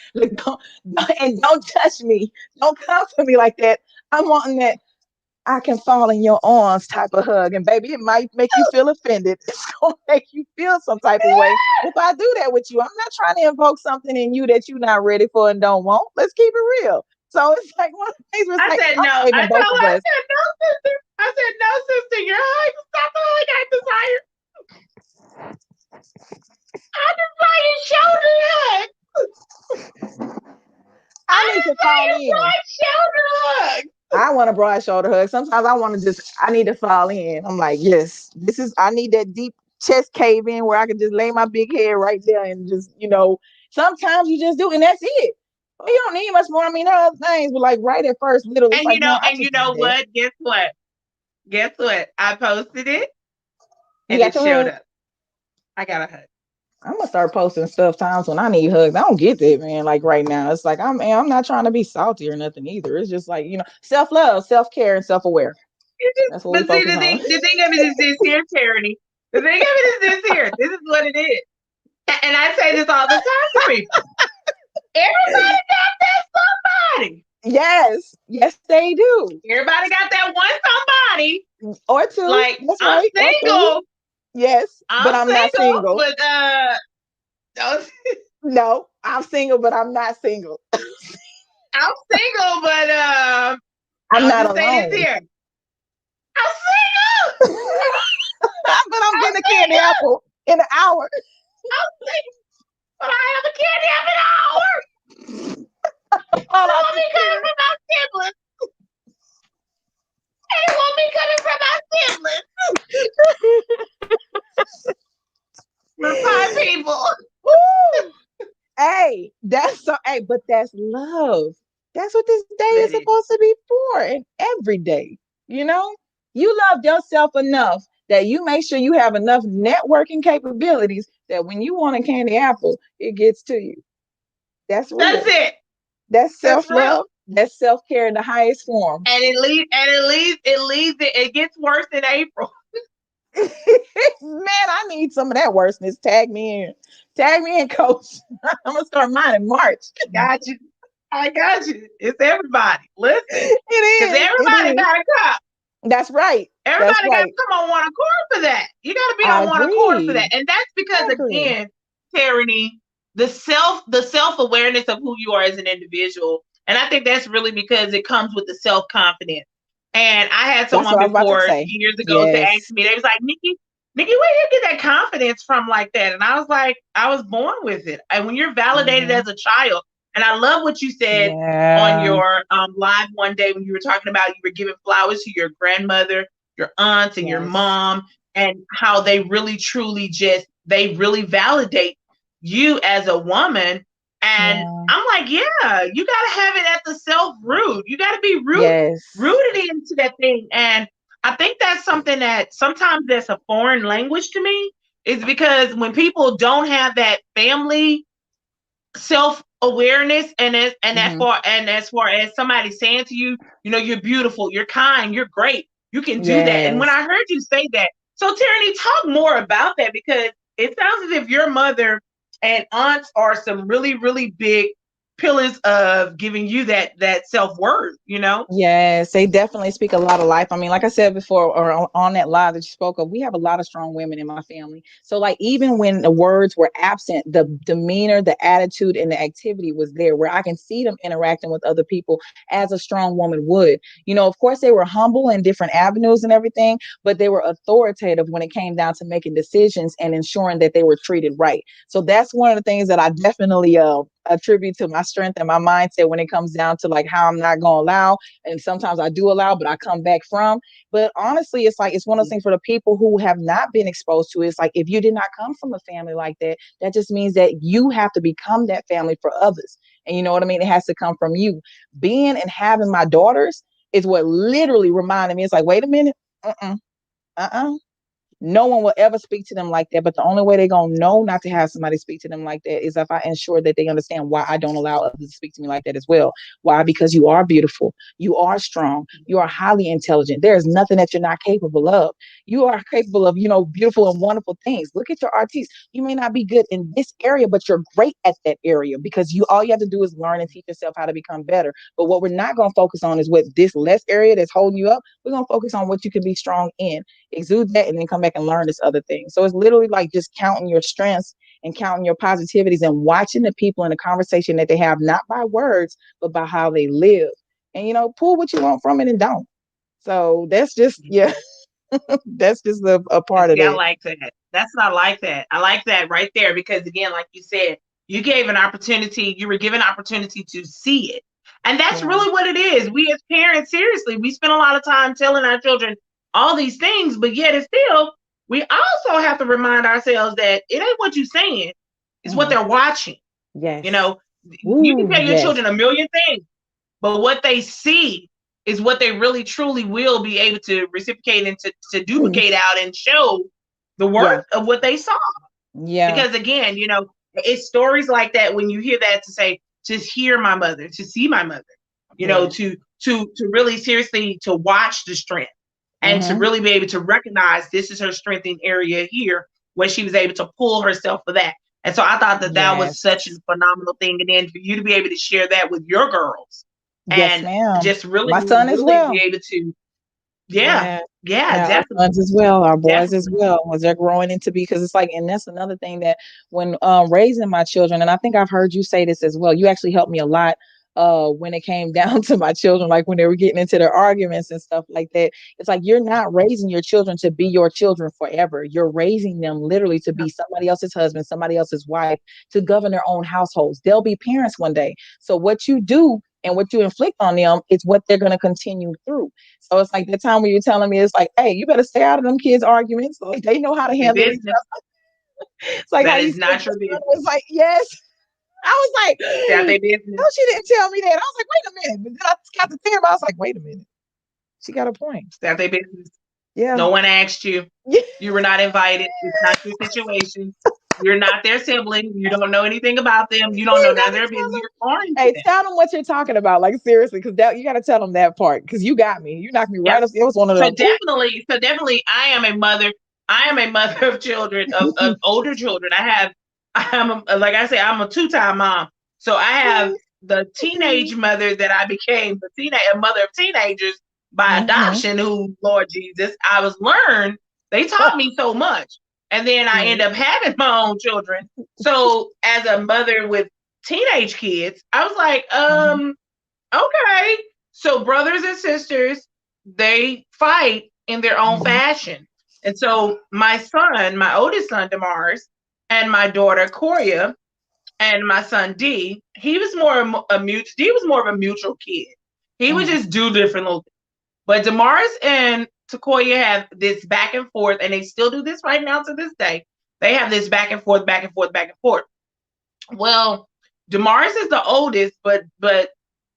and don't touch me. Don't come to me like that. I'm wanting that I can fall in your arms type of hug. And baby, it might make you feel offended. It's gonna make you feel some type of way. If I do that with you, I'm not trying to invoke something in you that you're not ready for and don't want. Let's keep it real. So it's like one of the things where it's I like said I'm no. I saving both told of her, I us. said no, sister. I said no, sister. Your hug is not the hug I desire. I desire shoulder hug. I I need to fall desire in. broad shoulder hug. I want a broad shoulder hug. Sometimes I want to I need to fall in. I'm like, yes, I need that deep chest cave in where I can just lay my big head right there and just, sometimes you just do, and that's it. Well, you don't need much more. I mean, there are other things, but like right at first, literally, it's like, man, I And you just know need that. what? Guess what? Guess what? I posted it You and got it your showed hug. up. I got a hug. I'm gonna start posting stuff times when I need hugs. I don't get that, man. Like right now, it's like I'm not trying to be salty or nothing either. It's just like self love, self care, and self aware. That's what we But see, focus on. the thing of it is this here, Charity. The thing of it is this here. This is what it is. And I say this all the time to people. Everybody got that somebody. Yes, yes, they do. Everybody got that one somebody. Or two. Like That's right. Or three. Yes, but I'm I'm not single, single. but don't- No, I'm single, but I'm not single. I'm single, but I'm I'll not just say this alone. here. I'm single. But I'm I'm getting a candy single. apple in an hour. I'm single. But I have a candy up an hour. All It I won't can be coming from my siblings. And it won't be coming from my siblings. We're five people. Woo! Hey, but that's love. That's what this day is That is. supposed to be for, and every day. You know, you love yourself enough that you make sure you have enough networking capabilities that when you want a candy apple, it gets to you. That's That's real. it. That's That's self real. love. That's self care in the highest form. And it gets worse in April. Man, I need some of that worseness. Tag me in. Tag me in, coach. I'm gonna start mine in March. Got you. I got you. It's everybody. Listen. It Because is. It everybody is. got a cup. That's right. That's Everybody got right. to come on one accord for that. You got to be I on one accord for agree. that. And that's because, Exactly. again, Tyranny, the self awareness of who you are as an individual. And I think that's really because it comes with the self confidence. And I had That's someone what I was about to before say. years ago to ask Yes. me, they was like, Nikki, where you get that confidence from like that? And I was like, I was born with it. And when you're validated Hmm. as a child, and I love what you said on Yeah. your live one day when you were talking about you were giving flowers to your grandmother, your aunts, and your Yes. mom, and how they really truly they really validate you as a woman. And Yeah. I'm like, yeah, you got to have it at the self root. You got to be Yes. rooted into that thing. And I think that's something that sometimes that's a foreign language to me, is because when people don't have that family self awareness, Hmm. as far as somebody saying to you, you're beautiful, you're kind, you're great, you can do that. And when Yes. I heard you say that, so Tyranny, talk more about that, because it sounds as if your mother and aunts are some really, really big pillars of giving you that self worth. Yes, they definitely speak a lot of life. I mean, like I said before, or on that live that you spoke of, we have a lot of strong women in my family. So, like, even when the words were absent, the demeanor, the attitude, and the activity was there, where I can see them interacting with other people as a strong woman would. Of course, they were humble in different avenues and everything, but they were authoritative when it came down to making decisions and ensuring that they were treated right. So that's one of the things that I definitely attribute to my strength and my mindset when it comes down to like how I'm not going to allow, and sometimes I do allow, but I come back from. But honestly, it's like it's one of those things for the people who have not been exposed to it. It's like if you did not come from a family like that, that just means that you have to become that family for others. And you know what I mean? It has to come from you. Being and having my daughters is what literally reminded me. It's like, wait a minute. Uh-uh. Uh-uh. No one will ever speak to them like that. But the only way they're gonna know not to have somebody speak to them like that is if I ensure that they understand why I don't allow others to speak to me like that as well. Why? Because you are beautiful, you are strong, you are highly intelligent. There is nothing that you're not capable of. You are capable of, beautiful and wonderful things. Look at your artists. You may not be good in this area, but you're great at that area because you all you have to do is learn and teach yourself how to become better. But what we're not gonna focus on is what this less area that's holding you up. We're gonna focus on what you can be strong in, exude that, and then come back and learn this other thing. So it's literally like just counting your strengths and counting your positivities and watching the people in the conversation that they have, not by words, but by how they live. And pull what you want from it and don't. So that's just, yeah, that's just a And part of see, I that. like that. That's not like that. I like that right there because, again, like you said, you were given opportunity to see it. And that's Yeah. really what it is. We as parents, seriously, we spend a lot of time telling our children all these things, but yet it's still, we also have to remind ourselves that it ain't what you're saying, it's what Mhm. they're watching. You Yes. know, you can Ooh, tell your yes. children a million things, but what they see is what they really truly will be able to reciprocate and to duplicate out and show the worth Yeah. of what they saw. Yeah. Because again, it's stories like that when you hear that, to say, to hear my mother, to see my mother, Yeah. to really seriously to watch the strength and to Mm-hmm. really be able to recognize this is her strengthening area here, when she was able to pull herself for that. And so I thought that was such a Yes. phenomenal thing. And then for you to be able to share that with your girls Yes, and ma'am. just really, My son as really be well. able to, yeah, Yeah. yeah, Yeah, our definitely, sons as well, our boys as definitely. well, as they're growing into be, because it's like, and that's another thing that when raising my children, and I think I've heard you say this as well. You actually helped me a lot when it came down to my children, like when they were getting into their arguments and stuff like that. It's like you're not raising your children to be your children forever. You're raising them literally to be somebody else's husband, somebody else's wife, to govern their own households. They'll be parents one day. So what you do and what you inflict on them is what they're going to continue through. So it's like the time when you're telling me, it's like, hey, you better stay out of them kids' arguments. Like they know how to Their handle each business. other. It's like how That you is said not your your son business. was like, yes. I was like, Stay out their no, business. she didn't tell me that. I was like, wait a minute. But then I got to thinking about it, I was like, wait a minute. She got a point. Stay out their business. Yeah. No one asked you. You were not invited. It's not your situation. You're not their sibling. You don't know anything about them. You You don't know ain't none got of to their tell business. them. You're foreign to Hey, them. tell them what you're talking about. Like seriously, because that you got to tell them that part. Because you got me. You knocked me Yep. right up. It was one of So them. Ooh. definitely, I am a mother. I am a mother of children, of older children. Like I say, I'm a two-time mom. So I have the teenage mother that I became, a mother of teenagers by Mm-hmm. adoption, who, Lord Jesus, I was learned, they taught me so much. And then I end Yes. up having my own children. So as a mother with teenage kids, I was like, Mm-hmm. okay. So brothers and sisters, they fight in their own Mm-hmm. fashion. And so my son, my oldest son, Demars, and my daughter, Coria, and my son D, he was more a mutual. D was more of a mutual kid. He would Mm-hmm. just do different little things. But Damaris and Takoya have this back and forth, and they still do this right now to this day. They have this back and forth, back and forth, back and forth. Well, Damaris is the oldest, but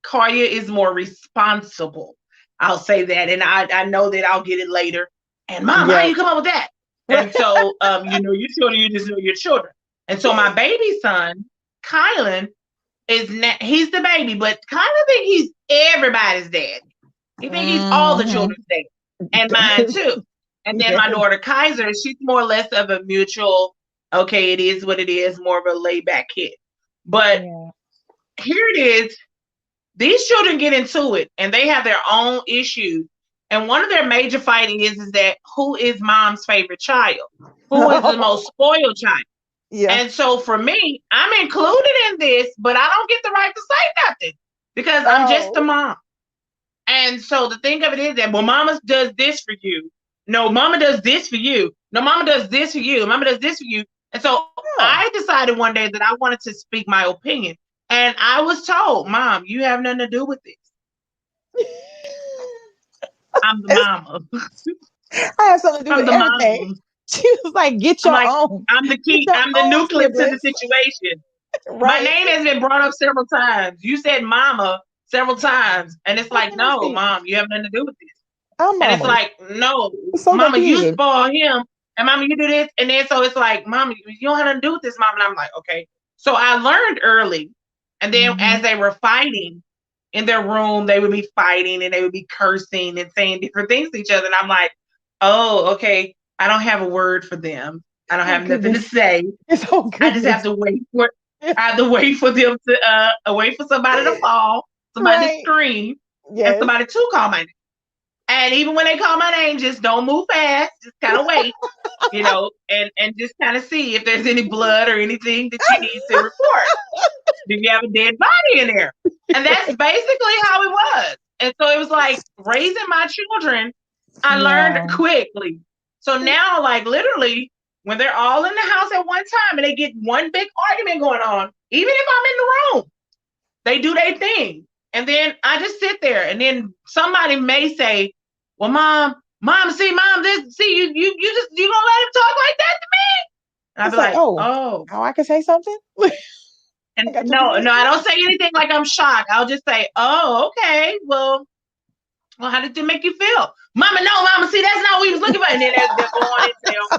Karya is more responsible. I'll say that, and I know that I'll get it later. And Mom, how Yep. you come up with that? Right. And so, you know your children, you just know your children. And so my baby son, Kylan, he's the baby, but kind of think he's everybody's dad. He think he's all the Mm-hmm. children's dad, and mine too. And then my Yes. daughter Kaiser, she's more or less of a mutual. Okay, it is what it is, more of a laid back kid. But Yeah. here it is. These children get into it, and they have their own issues. And one of their major fighting is that who is mom's favorite child? Who is the most spoiled child? Yeah. And so for me, I'm included in this, but I don't get the right to say nothing because I'm just the Oh. mom. And so the thing of it is that, well, mama does this for you. No, mama does this for you. No, mama does this for you. Mama does this for you. And so Yeah. I decided one day that I wanted to speak my opinion. And I was told, Mom, you have nothing to do with this. I'm the It's, mama. I have something to do I'm with the everything. mom. She was like, get I'm your like, own. I'm the Get key. your I'm the own nucleus to the siblings. situation. My Right? name has been brought up several times. You said mama several times. And it's How like, can I no, see? Mom, you have nothing to do with this. I'm And it's mama. like, no, So Mama, you confusing. spoil him. And Mama, you do this. And then so it's like, Mama, you don't have nothing to do with this, Mama. And I'm like, okay. So I learned early. And then Mm-hmm. as they were fighting in their room, they would be fighting and they would be cursing and saying different things to each other. And I'm like, oh, okay. I don't have a word for them. I don't Oh have nothing to goodness. say. It's oh I just have goodness. to wait for I have to wait for them to wait for somebody to fall, somebody to Right. scream, and Yes. somebody to call my name. And even when they call my name, just don't move fast. Just kind of wait, and just kind of see if there's any blood or anything that you need to report. Do you have a dead body in there? And that's basically how it was. And so it was like raising my children, I learned Yeah. quickly. So now, like literally, when they're all in the house at one time and they get one big argument going on, even if I'm in the room, they do their thing. And then I just sit there, and then somebody may say, well, mom, see, mom, this, see, you gonna let him talk like that to me? And I'd It's be like, like, oh, oh. I can say something. I And got your no, I permission. don't say anything like I'm shocked. I'll just say, oh, okay, well, how did it make you feel? Mama, no, Mama, see, that's not what he was looking for. And then they'll go on and say, oh,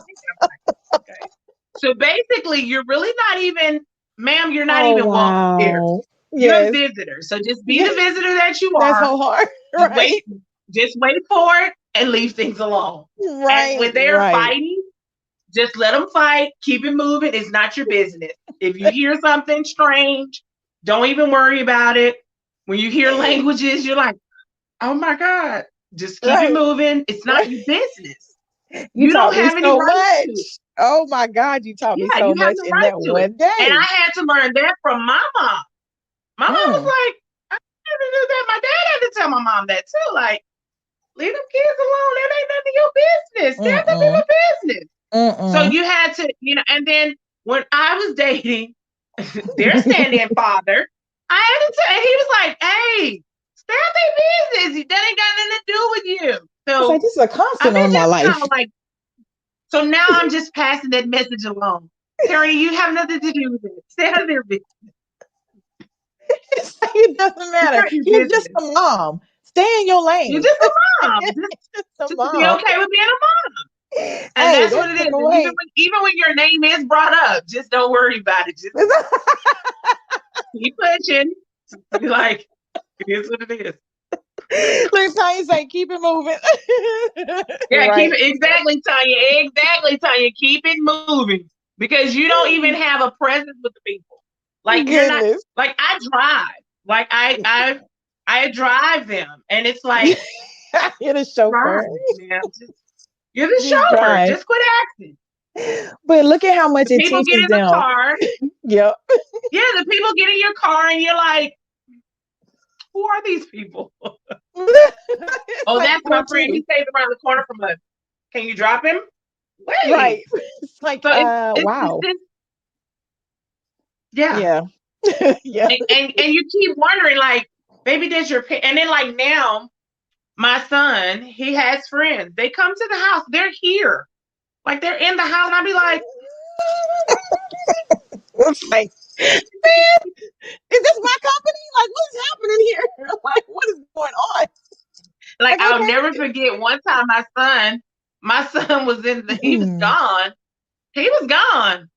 okay. So basically, you're really not even, ma'am, you're not Oh even welcome here. wow. You're a Yes. visitor. So just be the Yes. visitor that you That's are. so hard. Just wait, Right. just wait for it and leave things alone. And Right. when they're Right. fighting, just let them fight. Keep it moving. It's not your business. If you hear something strange, don't even worry about it. When you hear languages, you're like, oh my God, just keep it Right. moving. It's not Right. your business. You You taught don't me have any so right to. much. Oh my God, you taught me Yeah, so you have much no in right that to it. one And I day. had to learn that from my mom. My mom was Mm. like, I never knew that. My dad had to tell my mom that too. Like, leave them kids alone. That ain't none of your business. Stand up in Mm-mm. my business. So Mm-mm. you had to, and then when I was dating their stand-in father, I had to tell, and he was like, hey, stay out their business. That ain't got nothing to do with you. It's like So this is a I've constant been on my just kind life. of like, so now I'm just passing that message along. Tierrene, you have nothing to do with it. Stay out of their business. It's like it doesn't It's matter. not your You're just business. a mom. Stay in your You're lane. just a mom. Just a Just be mom. okay with being a mom. And Hey, that's that what it is. took And even away. when your name is brought up, just don't worry about it. Just keep pushing. Be like, it is what it is. Look, Tanya say, keep it moving. Yeah, keep Right. it exactly, Tanya. Exactly, Tanya. Keep it moving. Because you don't even have a presence with the people. Like you're not Goodness. like I drive. Like I drive them. And it's like You're the chauffeur. Drive, man. You're the Just chauffeur. drive. Just quit acting. But look at how much The it people get teaches in the them. car. Yep. Yeah, the people get in your car and you're like, who are these people? It's Oh, like that's my what friend. to He stays around the corner from us. Can you drop him? right. Wait. It's like So it's wow. this, yeah. Yeah. Yeah. And you keep wondering, like, maybe there's your and then like now, my son, he has friends. They come to the house. They're here. Like they're in the house. And I'll be like, It's like, man, is this my company? Like, what's happening here? Like, what is going on? like Like, I'll okay. never forget one time my son was he was Hmm. gone. He was gone.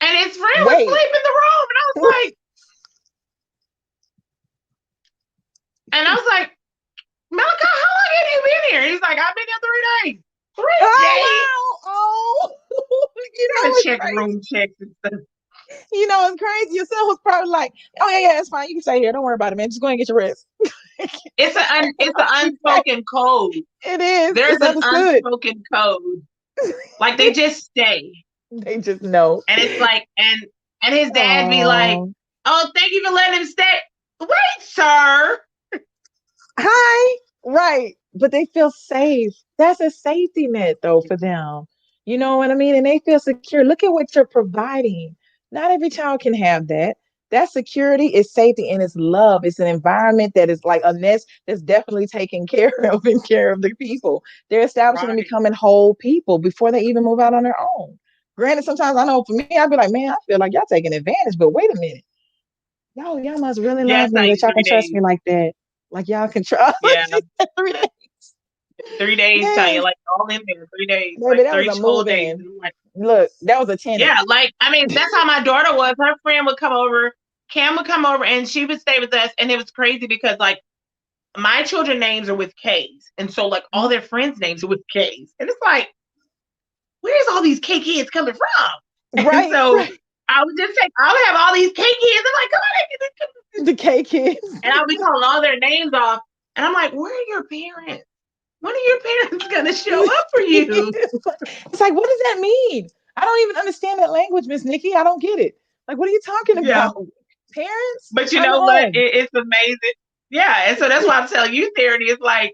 And his friend was Wait. asleep in the room. And I was like, Malachi, how long have you been here? He's like, I've been here 3 days. 3 days? Oh wow. Oh, you Gotta know it's check crazy. room checks and stuff. You know it's crazy. Your son was probably like, "Oh yeah, it's fine. You can stay here. Don't worry about it, man. Just go and get your rest." It's an unspoken code. It is. There's It's an understood. unspoken code. Like they just stay. They just know. And it's like, and his dad be like, Oh, oh, thank you for letting him stay. Wait, sir. hi. Right. But they feel safe. That's a safety net, though, for them. You know what I mean? And they feel secure. Look at what you're providing. Not every child can have that. That security is safety and it's love. It's an environment that is like a nest that's definitely taken care of and care of the people. They're establishing and Right. becoming whole people before they even move out on their own. Granted, sometimes I know for me, I'd be like, man, I feel like y'all taking advantage, but wait a minute. Y'all must really Yes, love me I that y'all can three trust me days. like that. Like y'all can trust. Yeah. She said 3 days. 3 days, Tanya, Yes, like all in there, 3 days, baby, like that was three a whole move days. in. And I'm like, Look, that was a tenant. yeah, like I mean, that's how my daughter was. Her friend would come over, Cam would come over, and she would stay with us. And it was crazy because like my children names are with K's, and so like all their friends' names are with K's, and it's like, where's all these K kids coming from? And Right, so right. I would just say, I would have all these K kids. I'm like, come on, The K kids. and I'll be calling all their names off, and I'm like, where are your parents? When are your parents gonna show up for you? It's like, what does that mean? I don't even understand that language, Miss Nikki. I don't get it. Like, what are you talking Yeah, about? Parents, but you come know what? home. It's amazing. Yeah, and so that's why I'm telling you, Tierrene, it's like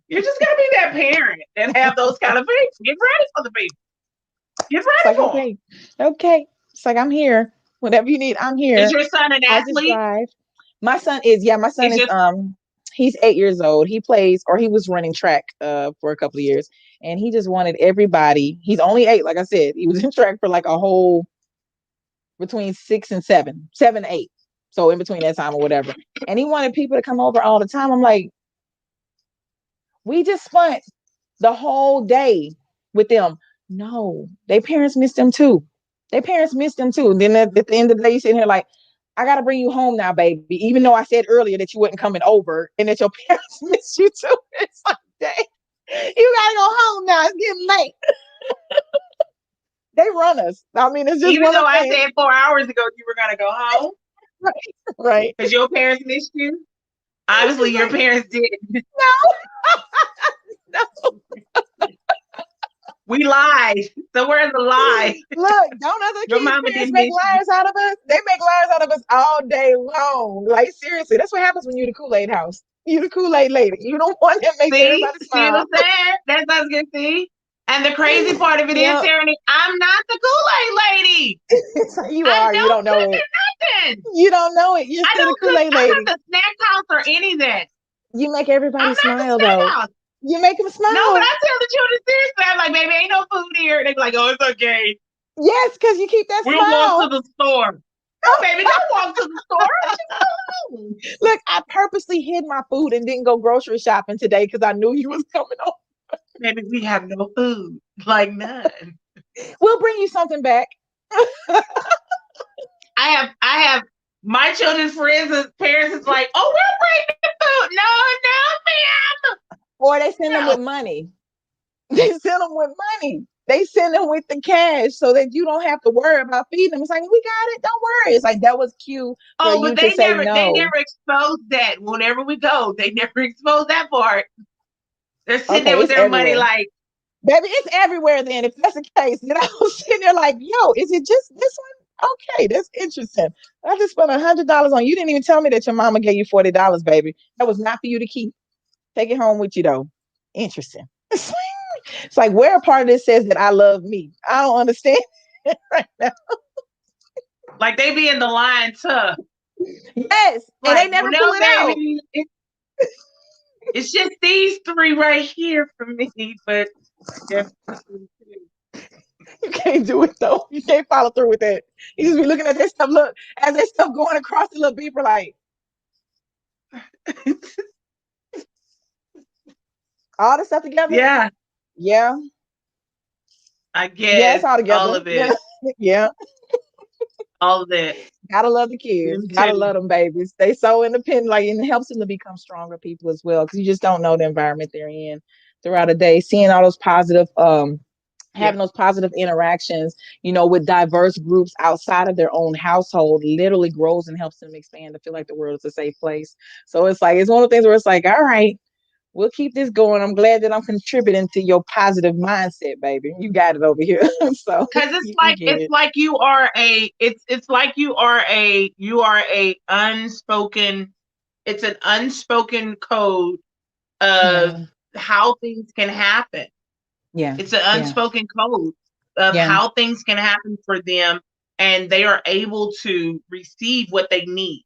you're just gonna be that parent and have those kind of people. Get ready for the people. Get It's ready like, for them. okay, okay. It's like, I'm here. Whatever you need, I'm Is here. your son an I just athlete? drive. My son Is is just he's 8 years old. He plays or he was running track for a couple of years and he just wanted everybody. He's only 8, like I said. He was in track for like a whole between 6 and 7, 7, 8. So in between that time or whatever. And he wanted people to come over all the time. I'm like, we just spent the whole day with them. No, their parents missed them too. Their parents missed them too. And then at the end of the day, you sitting here like, I gotta bring you home now, baby. Even though I said earlier that you wasn't coming over and that your parents missed you too. It's like, dang, you gotta go home now. It's getting late. They run us. I mean, it's just even one though of the I things. said 4 hours ago you were gonna go home Right. Right. because your parents missed you. Obviously, It's your like, parents didn't. no, no. We lied. So where's the lie? Look, don't other Your kids' mama parents didn't make miss you. liars out of us? They make liars out of us all day long. Like seriously, that's what happens when you the Kool-Aid house. You the Kool-Aid lady. You don't want that makes See, everybody see what smile. I'm saying? That's what I was gonna see. And the crazy part of it is, Yep. Tierrene, I'm not the Kool-Aid lady. You I are. You don't don't know cook it. or nothing. You don't know it. You're I still the don't cook. Kool-Aid I'm lady. not the snack house or anything. You make everybody I'm not the smile snack though. house. You make them No, but smile. I tell the children seriously, I'm like, baby, ain't no food here. They be like, oh, it's okay. Yes, because you keep that We'll walk to smile. the store. No, baby, don't walk to the store. Just go home. Look, I purposely hid my food and didn't go grocery shopping today because I knew you was coming on. Baby, we have no food. Like none. We'll bring you something back. I have my children's friends and parents is like, oh, we'll bring the food. No, no, Or they send them ma'am. with money. They send them with money. They send them with the cash so that you don't have to worry about feeding them. It's like, we got it. Don't worry. It's like, that was cute for Oh, you but to they say never no. expose that whenever we go. They never expose that part. They're sitting there Okay, with it's their money everywhere. like, Baby, it's everywhere then. If that's the case, then I was sitting there like, yo, is it just this one? Okay, that's interesting. I just spent $100 on you. Didn't even tell me that your mama gave you $40, baby. That was not for you to keep. Take it home with you though. Interesting. It's like where a part of this says that I love me. I don't understand right now. like they be in the line tough. Yes, and they Like, never well, pull no, it out. baby, it's just these three right here for me, but definitely You can't do it though. You can't follow through with that. You just be looking at that stuff. Look, as that stuff going across the little beeper, like too. all the stuff together. Yeah, Yeah, I yeah, it's guess all all together. of Yeah, it, yeah. all of it. Gotta love the kids. Them Gotta too. love them babies. They so independent, like, and it helps them to become stronger people as well. Because you just don't know the environment they're in throughout the day. Seeing all those positive, Yeah, having those positive interactions, with diverse groups outside of their own household, literally grows and helps them expand to feel like the world is a safe place. So it's like it's one of the things where it's like, all right, we'll keep this going. I'm glad that I'm contributing to your positive mindset, baby. You got it over here. So because it's we like get it. it's like you are a unspoken. It's an unspoken code of Yeah. how things can happen. Yeah. It's an Yeah. unspoken code of Yeah. how things can happen for them, and they are able to receive what they need.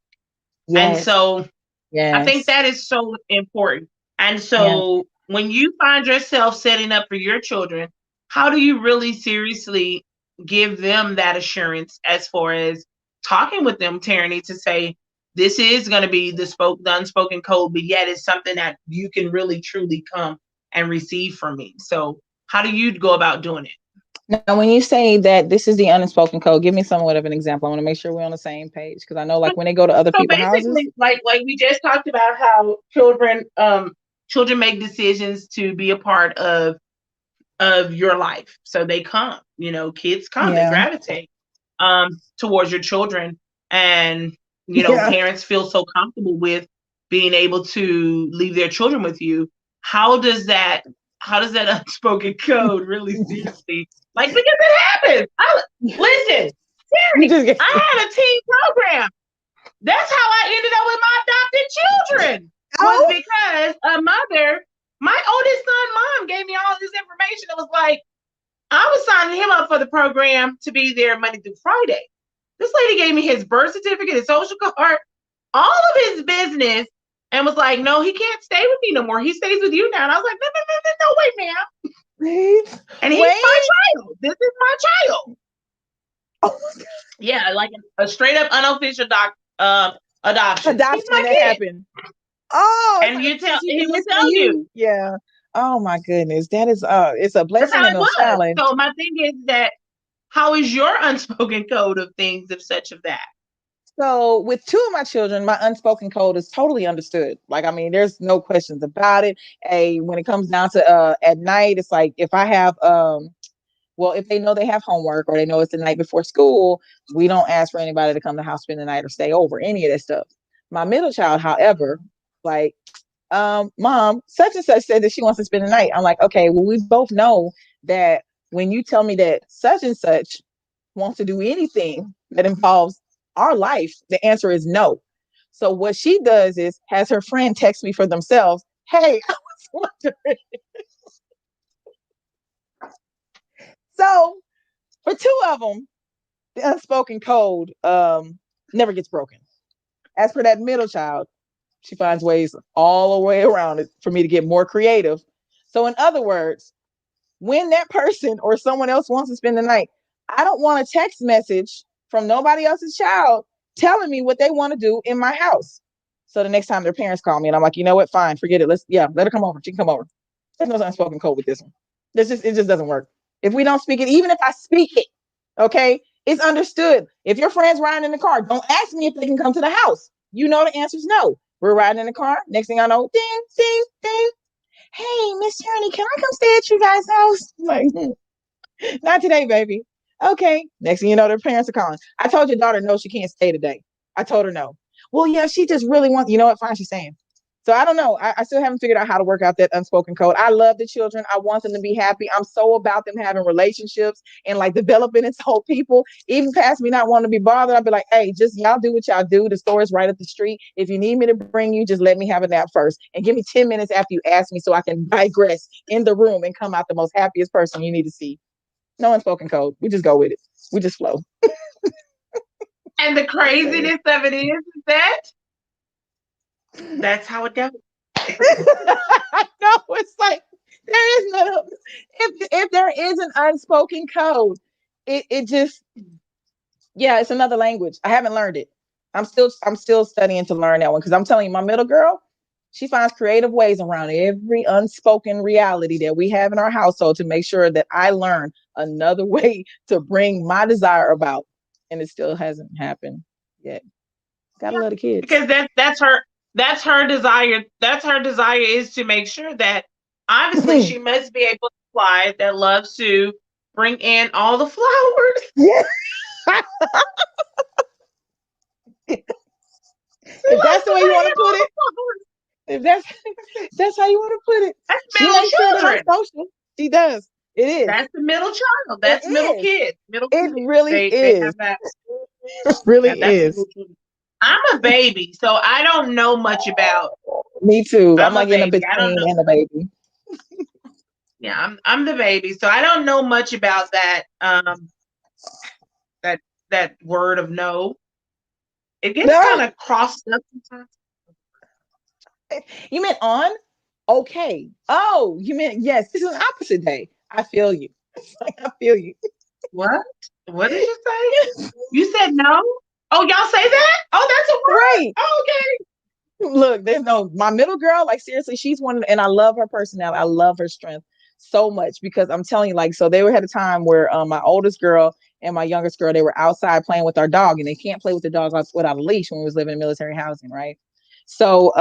And Yes. so I think Yes. that is so important. And Yeah. so when you find yourself setting up for your children, how do you really seriously give them that assurance as far as talking with them, Tierrene, to say, this is going to be the unspoken code, but yet it's something that you can really truly come and receive from me. So how do you go about doing it? Now, when you say that this is the unspoken code, give me somewhat of an example. I want to make sure we're on the same page because I know, like, when they go to other So people's houses. basically, like we just talked about how children make decisions to be a part of your life. So they come, kids come, they Yeah. gravitate towards your children, and Yeah. parents feel so comfortable with being able to leave their children with you. How does that how does that unspoken code really seriously, like, because it happens. Listen, You Terry, just get. I had a teen program. That's how I ended up with my adopted children. Was Oh. because a mother, my oldest son, mom gave me all this information. It was like I was signing him up for the program to be there Monday through Friday. This lady gave me his birth certificate, his social card, all of his business, and was like, "No, he can't stay with me no more. He stays with you now." And I was like, "No, no, no, no, no, wait, ma'am. Wait. And he's my Wait. child. This is my child." Oh, Yeah, like a straight up unofficial adoption. He's adoption my that kid, happened. Oh, it's and like a place you he can will listen to tell you. you. Yeah. Oh my goodness. That is it's a That's blessing how and it a was. challenge. So my thing is that how is your unspoken code of things of such of that? So with two of my children, my unspoken code is totally understood. Like, I mean, there's no questions about it. When it comes down to at night, it's like if I have well, if they know they have homework or they know it's the night before school, we don't ask for anybody to come to the house, spend the night, or stay over, any of that stuff. My middle child, however, like, mom, such and such said that she wants to spend the night. I'm like, okay, well, we both know that when you tell me that such and such wants to do anything that involves our life, the answer is no. So what she does is has her friend text me for themselves. Hey, I was wondering. So for two of them, the unspoken code never gets broken. As for that middle child, she finds ways all the way around it for me to get more creative. So in other words, when that person or someone else wants to spend the night, I don't want a text message from nobody else's child telling me what they want to do in my house. So the next time their parents call me and I'm like, you know what, fine, forget it. Let her come over. She can come over. There's no unspoken code with this one. It just doesn't work. If we don't speak it, even if I speak it, okay, it's understood. If your friend's riding in the car, don't ask me if they can come to the house. You know the answer is no. We're riding in the car. Next thing I know, ding, ding, ding. Hey, Miss Tierrene, can I come stay at you guys' house? Like, not today, baby. Okay. Next thing you know, their parents are calling. I told your daughter no, she can't stay today. I told her no. Well, yeah, she just really wants, you know what? Fine, she's staying. So I don't know. I still haven't figured out how to work out that unspoken code. I love the children. I want them to be happy. I'm so about them having relationships and like developing its whole people. Even past me not wanting to be bothered, I'll be like, hey, just y'all do what y'all do. The store is right up the street. If you need me to bring you, just let me have a nap first. And give me 10 minutes after you ask me so I can digress in the room and come out the most happiest person you need to see. No unspoken code. We just go with it. We just flow. And the Just say it. craziness of it is that that's how it goes. No, it's like there is no if there is an unspoken code, it just yeah, it's another language. I haven't learned it. I'm still studying to learn that one because I'm telling you, my middle girl, she finds creative ways around every unspoken reality that we have in our household to make sure that I learn another way to bring my desire about. And it still hasn't happened yet. Gotta Yeah, love the kids. because that's her desire. That's her desire is to make sure that obviously she must be able to fly that loves to bring in all the flowers. Yeah. She If that's loves the to way you bring want to in put all it, the flowers. if that's that's how you want to put it. That's She middle makes sure that I'm children. social. She does. It is. That's the middle child. It That's middle is. kids. Middle It kids. really They is. have that. It really That's is. middle children. I'm a baby, so I don't know much about. Me too. I'm I'm a like in a baby. I don't between know. and a baby. Yeah, I'm the baby, so I don't know much about that that word of no. It gets No, kind of crossed up sometimes. you meant on? Okay. Oh, you meant yes. This is an opposite day. I feel you. I feel you. What? What did you say? You said no? Oh, y'all say that? Oh, that's a word? Right. Oh, okay. Look, there's no my middle girl, like seriously, she's one of and I love her personality. I love her strength so much because I'm telling you, like, so they were had a time where my oldest girl and my youngest girl, they were outside playing with our dog, and they can't play with the dog without a leash when we was living in military housing, right? So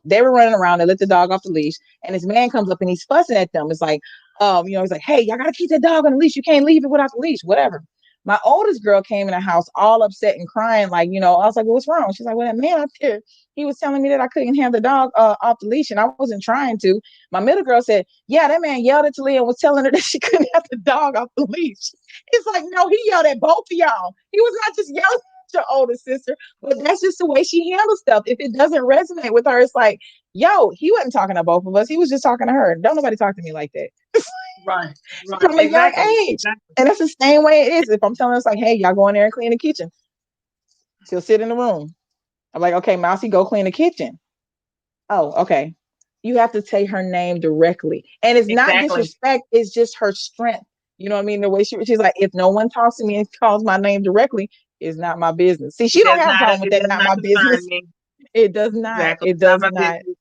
they were running around, they let the dog off the leash, and this man comes up and he's fussing at them. It's like, he's like, hey, y'all gotta keep that dog on the leash. You can't leave it without the leash, whatever. My oldest girl came in the house all upset and crying, like, I was like, well, what's wrong? She's like, well, that man up there, he was telling me that I couldn't have the dog off the leash, and I wasn't trying to. My middle girl said, yeah, that man yelled at Talia and was telling her that she couldn't have the dog off the leash. It's like, no, he yelled at both of y'all. He was not just yelling at your older sister, but that's just the way she handles stuff. If it doesn't resonate with her, it's like, yo, he wasn't talking to both of us. He was just talking to her. Don't nobody talk to me like that. Right. Right. From a young Exactly. age. Exactly. And that's the same way it is. If I'm telling us like, hey, y'all go in there and clean the kitchen, she'll sit in the room. I'm like, okay, Mousy, go clean the kitchen. Oh, okay. You have to say her name directly. And it's not Exactly. disrespect, it's just her strength. You know what I mean? The way she's like, if no one talks to me and calls my name directly, it's not my business. See, she It don't does have a not problem with it that, does not not my concern business. me. It does not. Exactly. It It's not does my not. business.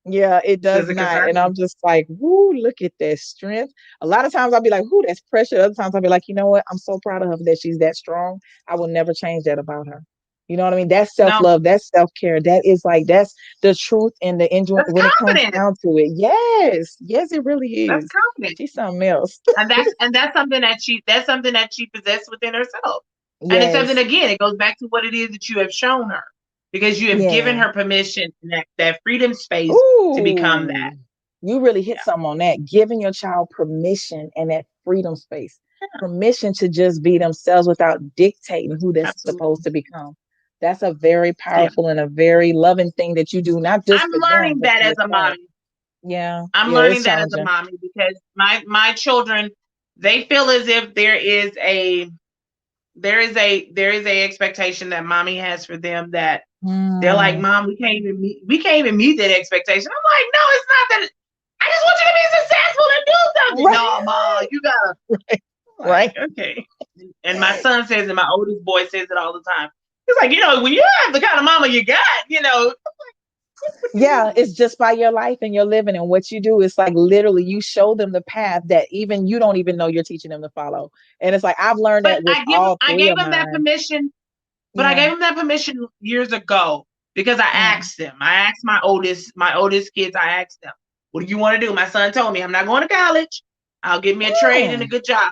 Yeah, it It does doesn't not. concern And me. I'm just like, whoo, look at that strength. A lot of times I'll be like, whoo, that's pressure. Other times I'll be like, you know what? I'm so proud of her that she's that strong. I will never change that about her. You know what I mean? That's self No, love. That's self care. That is like, that's the truth and the enjoy that's when it comes confidence. down to it. Yes. Yes, it really That's is. confidence. She's something else. And that's something that she possessed within herself. And it's something Yes. again, it goes back to what it is that you have shown her. Because you have given Yeah. her permission and that freedom space to become that. Ooh, you really hit Yeah. something on that. Giving your child permission and that freedom space, permission to just be themselves without dictating who they're supposed Absolutely. to become. That's a very Yeah. powerful and a very loving thing that you do, not just I'm for them, learning but that for as a yourself. mommy. Yeah, I'm yeah, it's learning that as a challenging. mommy because my children, they feel as if there is a expectation that mommy has for them that they're like, Mm, Mom, we can't even meet that expectation. I'm like, no, it's not that. I just want you to be successful and do something. right, No, Mom, you gotta. I'm like, right. okay. And my son says, and my oldest boy says it all the time. He's like, when you have the kind of mama you got, what do you Yeah, mean? it's just by your life and your living and what you do. It's like literally you show them the path that even you don't even know you're teaching them to follow. And it's like I've learned But that with all I three gave of him that mine. permission. But I Yeah. gave him that permission years ago because I Mm. asked them. I asked my oldest kids. I asked them, "What do you want to do?" My son told me, "I'm not going to college. I'll get me a trade and a Mm. good job."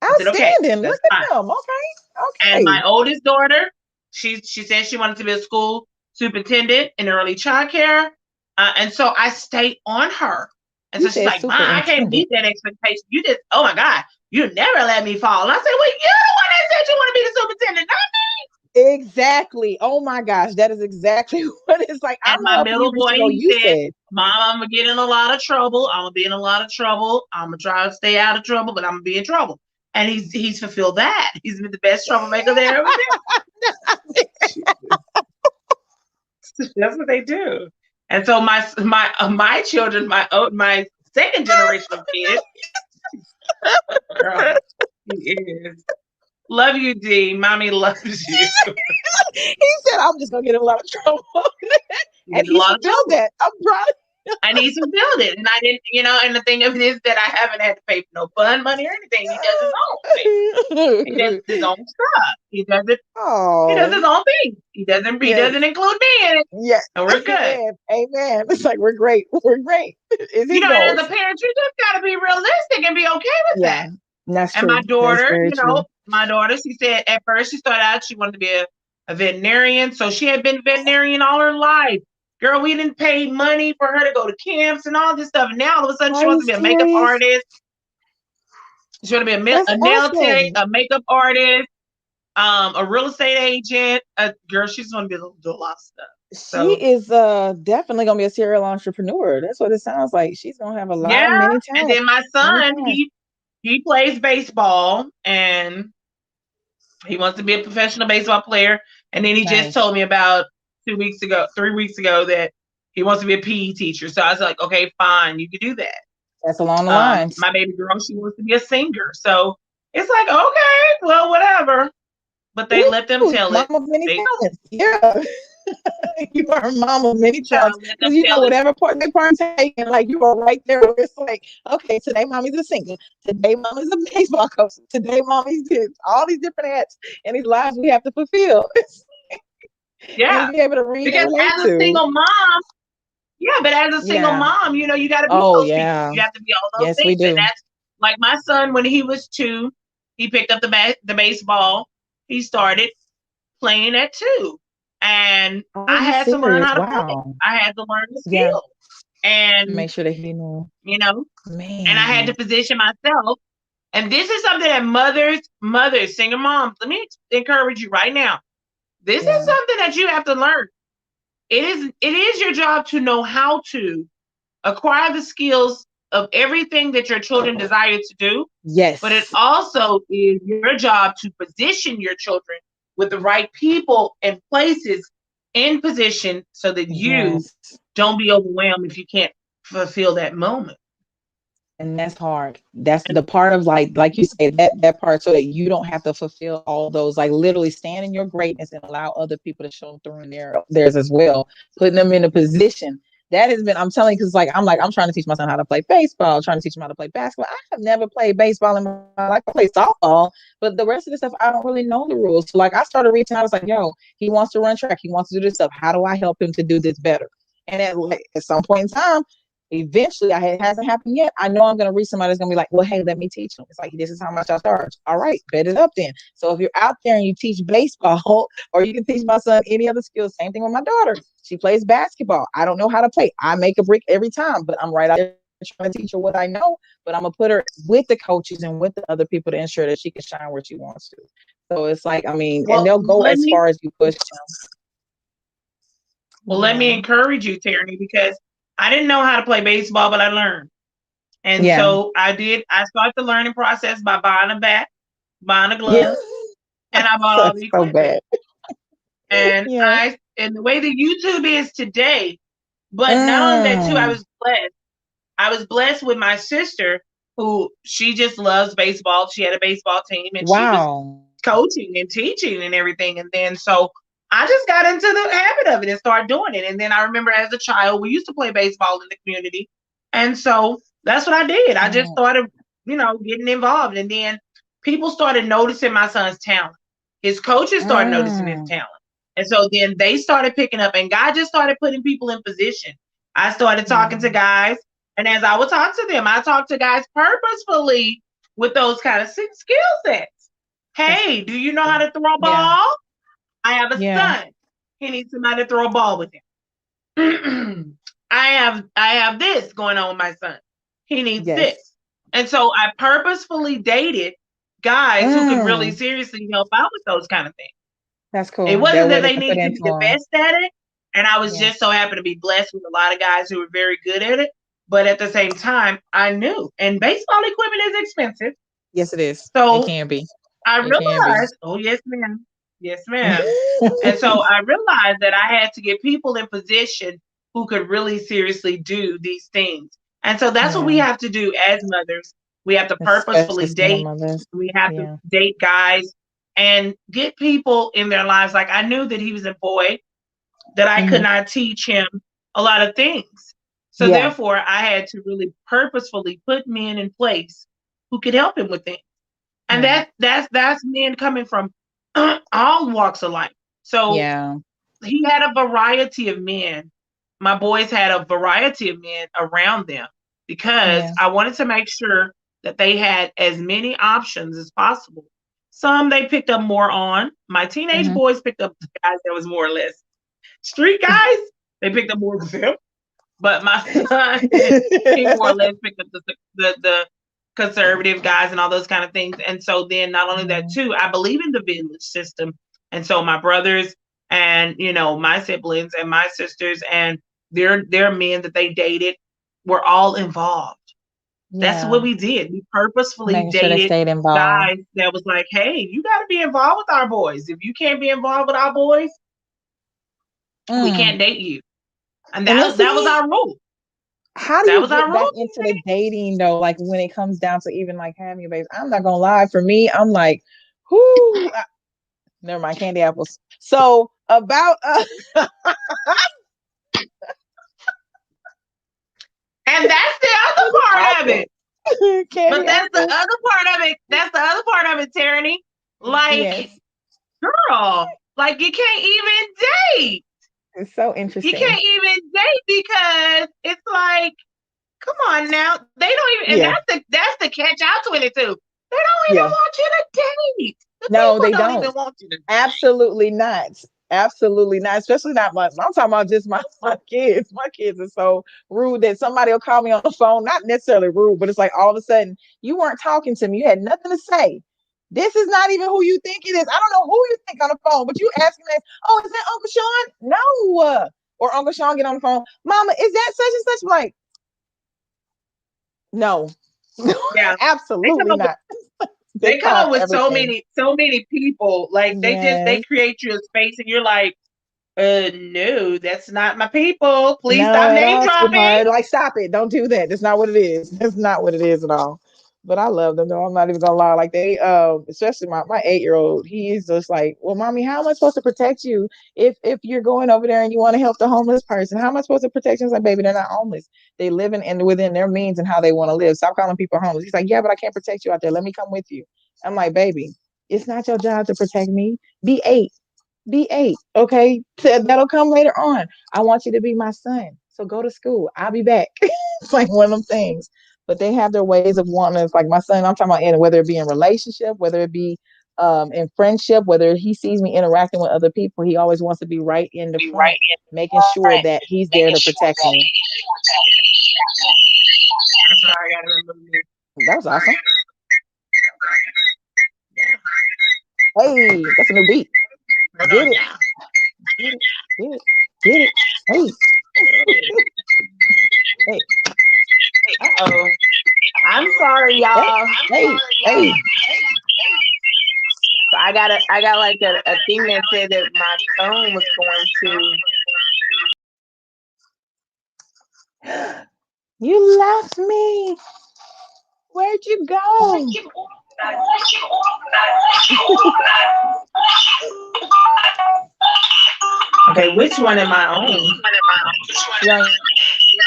I said, "Okay, Outstanding. Look that's at fine." them. Okay. And Okay. my oldest daughter, she said she wanted to be a school superintendent in early child care. And so I stayed on her. And You so she's said like, "Mom, I can't superintendent. meet that expectation. You just, oh my God, you never let me fall." And I said, "Well, you're the one that said you want to be the superintendent, not me." Exactly. Oh my gosh, that is exactly what it's like. And I'm my helping you middle reach boy, the goal. he You said, said. "Mom, I'm gonna get in a lot of trouble. I'm gonna be in a lot of trouble. I'm gonna try to stay out of trouble, but I'm gonna be in trouble." And he's fulfilled that. He's been the best troublemaker there ever been. That's what they do. And so my children, my second generation of kids, girl, he is. Love you, D. Mommy loves you. He said, I'm just gonna get in a lot of trouble. He's And in a he's lot of fulfilled trouble. that. I'm proud. I need to build it. And I didn't, and the thing of it is that I haven't had to pay for no fund money or anything. He does his own thing. He does his own stuff. He does his Oh, own thing. He doesn't yes. include me in it. Yeah. And we're good. Amen. Amen. It's like we're great. We're great. It's his And as goals. a parent, you just gotta be realistic and be okay with that. Yeah. That's And my true. That's daughter, very true. she said at first she started out, she wanted to be a veterinarian. So she had been a veterinarian all her life. Girl, we didn't pay money for her to go to camps and all this stuff. And now all of a sudden she Are you wants to be a makeup serious? artist. She want to be That's a nail tech, awesome. a makeup artist, a real estate agent. Girl, she just want to do a lot of stuff. She So is definitely gonna be a serial entrepreneur. That's what it sounds like. She's gonna have a lot yeah. of many And talents. then my Many son, talents. he plays baseball and he wants to be a professional baseball player. And then he just Nice. told me about 2 weeks ago, 3 weeks ago, that he wants to be a PE teacher. So I was like, okay, fine, you can do that. That's along the lines. My baby girl, she wants to be a singer. So it's like, okay, well, whatever. But they let them Ooh, tell it. mom of many They talents. Yeah. You are a mom of many talents. child let them Because you know, tell it. whatever part they partake in, like you are right there. Where it's like, okay, today mommy's a singer. Today mommy's a baseball coach. Today mommy's this. All these different hats and these lives we have to fulfill. Yeah. And be able to read and Because relate as a to. single mom, yeah, but as a single Yeah. mom, you got to be Oh those people. yeah. You have to be all those Yes, we things. And do. that's like my son, when he was 2, he picked up the baseball. He started playing at 2. And Are I you had to learn serious? how to play. Wow. I had to learn the Yeah. skill. And, Make sure that he knew. you know, and I had to Man. position myself. And this is something that mothers, single moms, let me encourage you right now. This is Yeah. something that you have to learn. It is your job to know how to acquire the skills of everything that your children desire to do, but it Yes. also is your job to position your children with the right people and places in position so that you Yes. don't be overwhelmed if you can't fulfill that moment. And that's hard. That's And the part of like you say, that part so that you don't have to fulfill all those, like literally stand in your greatness and allow other people to show through in theirs as well, putting them in a position. That has been, I'm telling you, because I'm trying to teach my son how to play baseball, trying to teach him how to play basketball. I have never played baseball in my life. I play softball, but the rest of the stuff I don't really know the rules. So like I started reaching out. I was like, yo, he wants to run track, he wants to do this stuff. How do I help him to do this better? And at some point in time, eventually, it hasn't happened yet. I know I'm going to reach somebody that's going to be like, well, hey, let me teach them. It's like, this is how much I charge. All right, bet it up then. So if you're out there and you teach baseball, or you can teach my son any other skills, same thing with my daughter. She plays basketball. I don't know how to play. I make a brick every time, but I'm right out there trying to teach her what I know. But I'm going to put her with the coaches and with the other people to ensure that she can shine where she wants to. So it's like, I mean, and well, they'll go let as me far as you push well them. let me Yeah. encourage you, Tierrene, because I didn't know how to play baseball, but I learned. And Yeah. so I did. I started the learning process by buying a bat, buying a Yeah. glove, and I bought So, all the so equipment. bad. Yeah. And the way the YouTube is today, but not only that too, I Mm. was blessed. I was blessed with my sister who she just loves baseball. She had a baseball team and she was Wow. coaching and teaching and everything. And then so I just got into the habit of it and started doing it. And then I remember as a child, we used to play baseball in the community. And so that's what I did. I just Mm, started, getting involved. And then people started noticing my son's talent. His coaches started noticing his mm, talent. And so then they started picking up, and God just started putting people in position. I started talking to yeah, guys, and as I would talk to them, I talked to guys purposefully with those kind of skill sets. that's Hey, do you know how good. to throw a Yeah, ball? I have a yeah. son. He needs somebody to throw a ball with him. I have this going on with my son. He needs Yes. this. And so I purposefully dated guys who could really Mm, seriously help out with those kind of things. that's It cool. That wasn't way that they they can put needed to be into the them. best at it. And I was Yeah. just so happy to be blessed with a lot of guys who were very good at it. But at the same time, I knew. And baseball equipment is expensive. Yes, it is. It So can be. I It can be. realized, oh, yes, ma'am. Yes, ma'am. And so I realized that I had to get people in position who could really seriously do these things. And so that's what we Yeah. have to do as mothers. We have to Especially purposefully single date. mothers. We have to Yeah. date guys and get people in their lives. Like I knew that he was a boy, that I could Hmm. not teach him a lot of things. So Yeah. therefore, I had to really purposefully put men in place who could help him with things. And Right. that's men coming from all walks of life. So Yeah. he had a variety of men. My boys had a variety of men around them because Yeah. I wanted to make sure that they had as many options as possible. Some they picked up more on. My teenage Hmm. boys picked up the guys that was more or less street guys. They picked up more of them. But my son, he more or less picked up the conservative guys and all those kind of things. And so then not only that Yeah. too, I believe in the village system. And so my brothers and my siblings and my sisters and their men that they dated were all involved. That's what Yeah. we did. We purposefully Making sure they dated stayed involved. guys that was like, hey, you got to be involved with our boys. If you can't be involved with our boys, we Mm. can't date you. And And then that was see, our rule. how do That you was our get back rule. into the dating though? Like when it comes down to even like having your babies, I'm not gonna lie. For me, I'm like, whoo. Never mind, candy apples. So about And that's the other part of apples, it. candy But that's the apples. other part of it. That's the other part of it, Tierrene. Like, Yes, girl, like you can't even date. it's so You interesting. can't even date because it's like, come on now. They don't even, and Yeah, that's the catch out to it too. They don't even yeah. want you to date. The No, people they don't don't. even want you to date. Absolutely not. Absolutely not. Especially not my. I'm talking about just my kids. My kids are so rude that somebody will call me on the phone. Not necessarily rude, but it's like all of a sudden you weren't talking to me. You had nothing to say. This is not even who you think it is. I don't know who you think on the phone, but you asking that. Oh, is that Uncle Sean? No. Or Uncle Sean get on the phone. Mama, is that such and such? I'm like, no, Yeah. They come absolutely up with not. They they come clown up with so everything. many so many people. Like they Yes. create you a space and you're like, no, that's not my people. Please No, stop at name all, dropping. sweetheart. Like, stop it. Don't do that. That's not what it is. That's not what it is at all. But I love them though. I'm not even gonna lie. Like they especially my 8-year-old, he's just like, well, mommy, how am I supposed to protect you if you're going over there and you want to help the homeless person? How am I supposed to protect you? I was like, baby, they're not homeless. They live in within their means and how they want to live. Stop calling people homeless. He's like, yeah, but I can't protect you out there. Let me come with you. I'm like, baby, it's not your job to protect me. Be 8. Be 8. Okay. That'll come later on. I want you to be my son. So go to school. I'll be back. It's like one of them things. But they have their ways of wanting us. Like my son, I'm talking about whether it be in relationship, whether it be in friendship, whether he sees me interacting with other people, he always wants to be right in the Be front, right in making sure front, that he's there making to sure protect that me. I'm sorry, I gotta remove this. That was awesome. Hey, that's a new beat. Hold Get on, it. y'all. Get it. Get it. Get it. Hey. Hey. Uh-oh. I'm sorry, Hey. y'all. Hey. Hey. So I got like a thing that said that my phone was going to. You left me. Where'd you go? Okay, which one am I on? You're on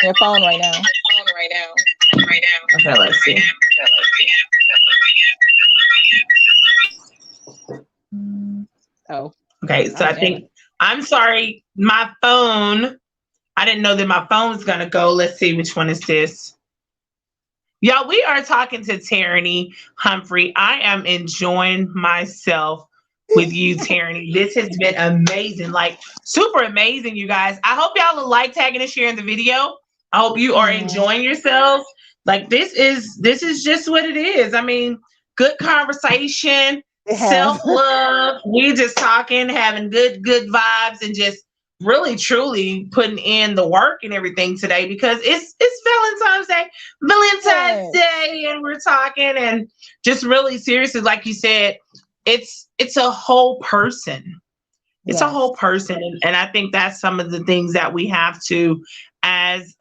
your phone right now. Okay, let's see. Oh, Okay, so oh, I damn it. think I'm sorry. My phone. I didn't know that my phone was gonna go. Let's see which one is this. Y'all, we are talking to Tierrene Humphrey. I am enjoying myself with you, Tierrene. This has been amazing, like super amazing, you guys. I hope y'all will like, tagging, and sharing the video. I hope you are enjoying yourselves. Like this is just what it is. I mean, good conversation, It has. self love. We just talking, having good vibes, and just really truly putting in the work and everything today because it's Valentine's Yes. Day, and we're talking and just really seriously, like you said, it's a whole person. It's a Yes. whole person, and I think that's some of the things that we have to, as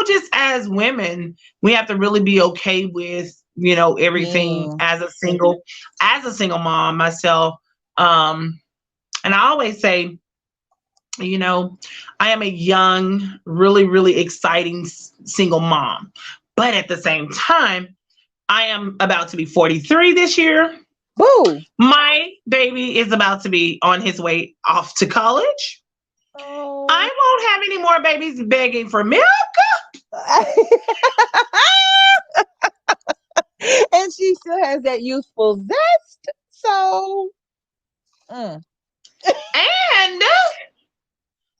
just as women, we have to really be okay with everything Being. as a single mom myself. And I always say, I am a young, really, really exciting single mom. But at the same time, I am about to be 43 this year. Boo. My baby is about to be on his way off to college. I Oh. won't have any more babies begging for milk. And she still has that youthful zest. So, mm. And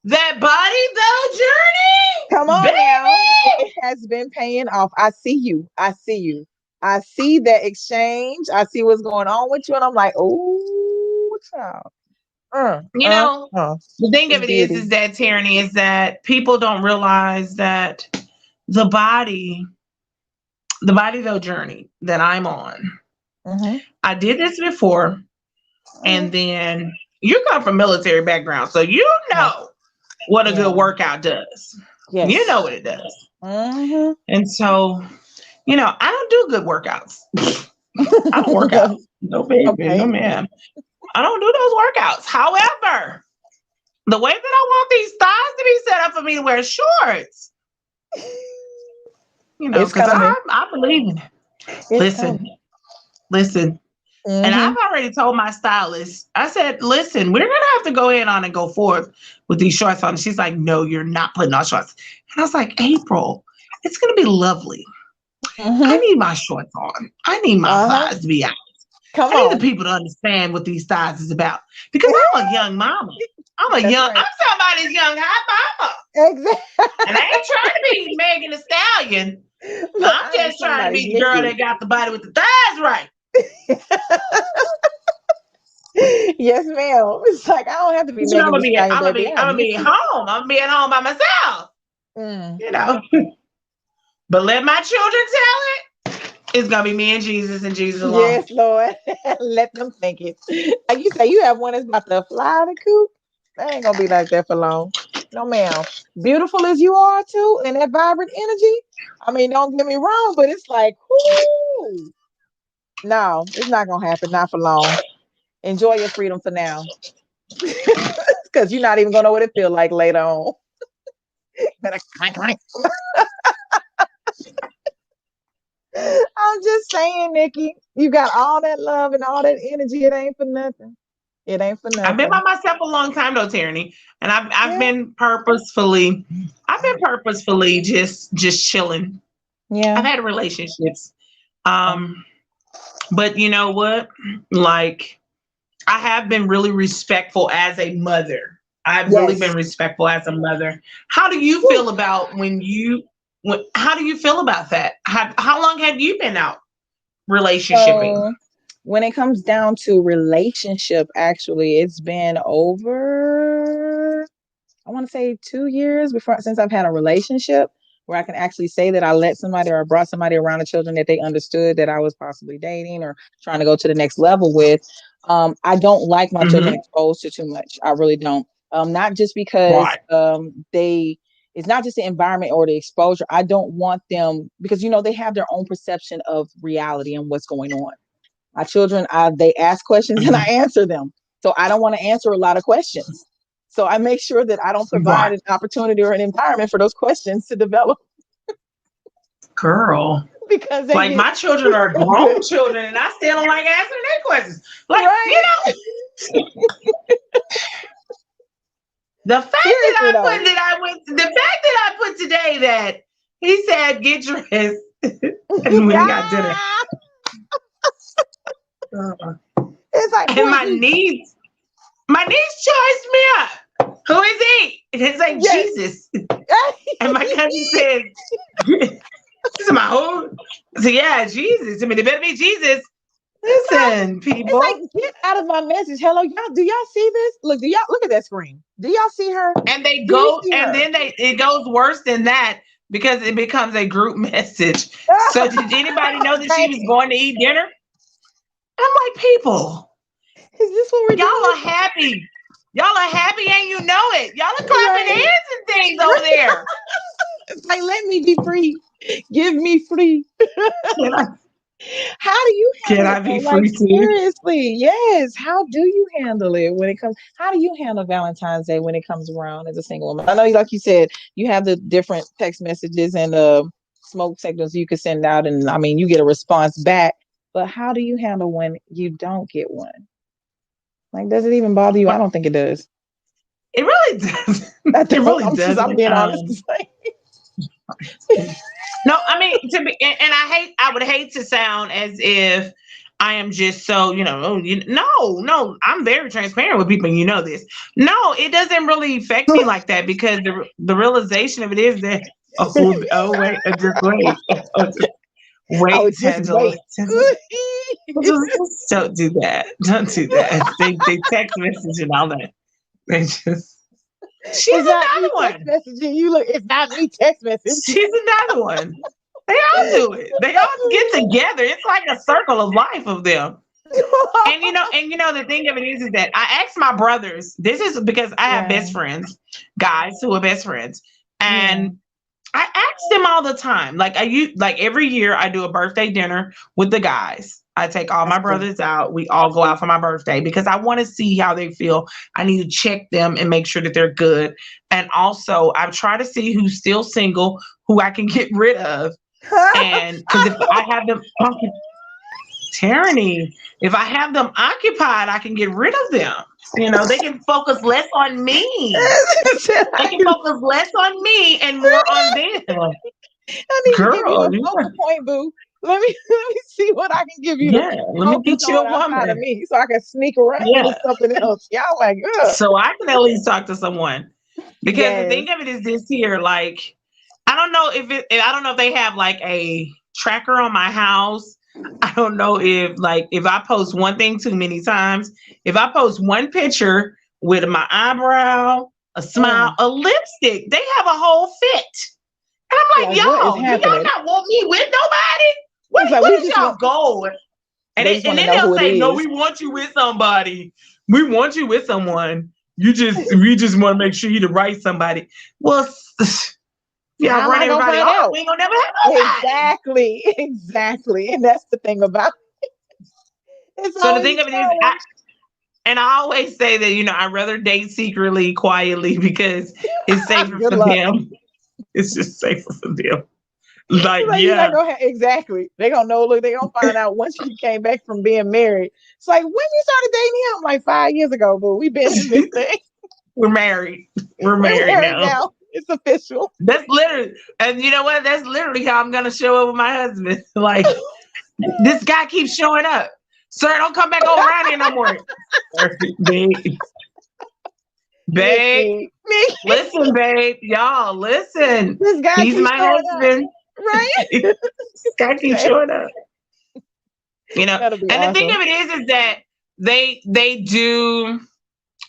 that body, though, Come journey, on now. baby. It has been paying off. I see you. I see you. I see that exchange. I see what's going on with you. And I'm like, oh, child. You know, the thing of It's it is beauty. that tyranny is that people don't realize that the body, though, journey that I'm on. Mm-hmm. I did this before, Mm-hmm. and then you come from military background, so you Yeah. know what a good Yeah. workout does. You Yes. know what it does. Mm-hmm. And so, I don't do good workouts. I don't work out. No, baby. No, Okay. ma'am. I don't do those workouts. However, the way that I want these thighs to be set up for me to wear shorts, It's because coming. I believe in it. It's Listen, coming. listen. And Mm-hmm. I've already told my stylist, I said, listen, we're going to have to go in on and go forth with these shorts on. And she's like, no, you're not putting on shorts. And I was like, April, it's going to be lovely. I Mm-hmm. need my shorts on. I need my Uh-huh. thighs to be out. Come I need the on. people to understand what these thighs is about. Because I'm a young mama. That's right. I'm somebody's young hot mama. Exactly. And I ain't trying to be Megan Thee Stallion. Look, I'm I am just trying to somebody's be the girl Nikki. that got the body with the thighs right. Yes, ma'am. It's like I don't have to be So Megan Thee Stallion, baby. I I'm am gonna be Nikki. home. I'm gonna be at home by myself. Mm. You know. But let my children tell it. It's gonna be me and Jesus alone. Yes, Lord. Let them think it. Like you say, you have one that's about to fly the coop. That ain't gonna be like that for long. No, ma'am. Beautiful as you are too, and that vibrant energy. I mean, don't get me wrong, but it's like, whoo. No, it's not gonna happen. Not for long. Enjoy your freedom for now, because you're not even gonna know what it feel like later on. Better clank clank. I'm just saying, Nikki, you got all that love and all that energy. It ain't for nothing. It ain't for I've been by nothing. myself a long time though, Tierney. And I've Yeah. been purposefully just chilling. Yeah. I've had relationships. But you know what? Like I have been really respectful as a mother. I've really been Yes. respectful as a mother. How do you Woo. feel about how do you feel about that? How long have you been out relationshiping? So when it comes down to relationship, actually, it's been over, I want to say 2 years before since I've had a relationship where I can actually say that I let somebody or brought somebody around the children that they understood that I was possibly dating or trying to go to the next level with. I don't like my children Mm-hmm. exposed to too much. I really don't. Not just because Right. they it's not just the environment or the exposure. I don't want them because they have their own perception of reality and what's going on. My children, they ask questions and I Mm-hmm. answer them. So I don't want to answer a lot of questions. So I make sure that I don't provide Right. an opportunity or an environment for those questions to develop Girl. because they Like get my children are grown children and I still don't like answering their questions. Like, right. the fact Seriously though. that I put today that he said get dressed and we got dinner. Ah, Uh, it's like, who And is he? my niece charged me up. Who is he? And it's like Yes. Jesus. And my cousin says, this is my whole. So yeah, Jesus. I mean, it better be Jesus. Listen, It's like, people. get out of my message. Hello, y'all. Do y'all see this? Look, do y'all look at that screen? Do y'all see her? And they Do you go, see and her? then it goes worse than that because it becomes a group message. So did anybody know that she Right. was going to eat dinner? I'm like, people, Is this what we're y'all are doing? happy. Y'all are happy and you know it. Y'all are clapping Right. hands and things over there. It's like, let me be free. Give me free. Can I, How do you can handle I it though? be Like free too? seriously, yes. How do you handle it when it comes? How do you handle Valentine's Day when it comes around as a single woman? I know, like you said, you have the different text messages and smoke signals you can send out, and I mean, you get a response back. But how do you handle when you don't get one? Like, does it even bother you? I don't think it does. It really does. I It don't. really I'm doesn't. being honest. It's like, No, I mean to be, and I would hate to sound as if I am just so, no, I'm very transparent with people, and you know this. No, it doesn't really affect me like that because the realization of it is that wait, just wait, oh, wait, just Tangela, wait. just don't do that, don't do that. They text message and all that. They just she's It's not me another text one. messaging you. Look, it's not me text message. She's another one. They all do it. They all get together. It's like a circle of life of them. And the thing of it is that I asked my brothers. This is because I have Yeah. best friends, guys who are best friends, Yeah. and I ask them all the time. Like every year, I do a birthday dinner with the guys. I take all That's my cool. brothers out. We all go out for my birthday because I want to see how they feel. I need to check them and make sure that they're good. And also, I try to see who's still single, who I can get rid of. And because if I have them tyranny, if I have them occupied, I can get rid of them. They can focus less on me. They can focus less on me and more on them. I need to give you Girl, a focal point, boo. Let me see what I can give you to yeah, let me focus get you a on outside of woman. me, so I can sneak around Yeah, with something else. Y'all like, ugh. so I can at least talk to someone because the Yes. thing of it is this here, like I don't know if they have like a tracker on my house. I don't know if I post one thing too many times, if I post one picture with my eyebrow, a smile, Mm. a lipstick, they have a whole fit. And I'm like, Like, what is y'all, do y'all happening? not want me with nobody? What It's like what we is just y'all want. goal? And They just want to then know they'll who it say, no, is. we want you with somebody. We want you with someone. We just want to make sure you're the right somebody. Well, y'all How am run I gonna everybody find off. out? We ain't gonna never have nobody. Exactly, exactly, and that's the thing about it's So the always thing a of it is, challenge. I always say that, I'd rather date secretly, quietly, because it's safer Good for luck. them. It's just safer for them. Like, Like you're not yeah. gonna have exactly. They gonna know. Look, they gonna find out once you came back from being married. It's like when you started dating him, like 5 years ago, but we've been in this thing. We're married. We're We're married married now. now. It's official. That's literally, and you know what? That's literally how I'm gonna show up with my husband. Like, this guy keeps showing up. Sir, don't come back over around here no more. Babe, babe, Mickey, Mickey, listen, babe. Y'all, listen. this guy He's keeps my showing up, husband. right? This guy keeps showing up. That'll be And the thing awesome. of it is that they do.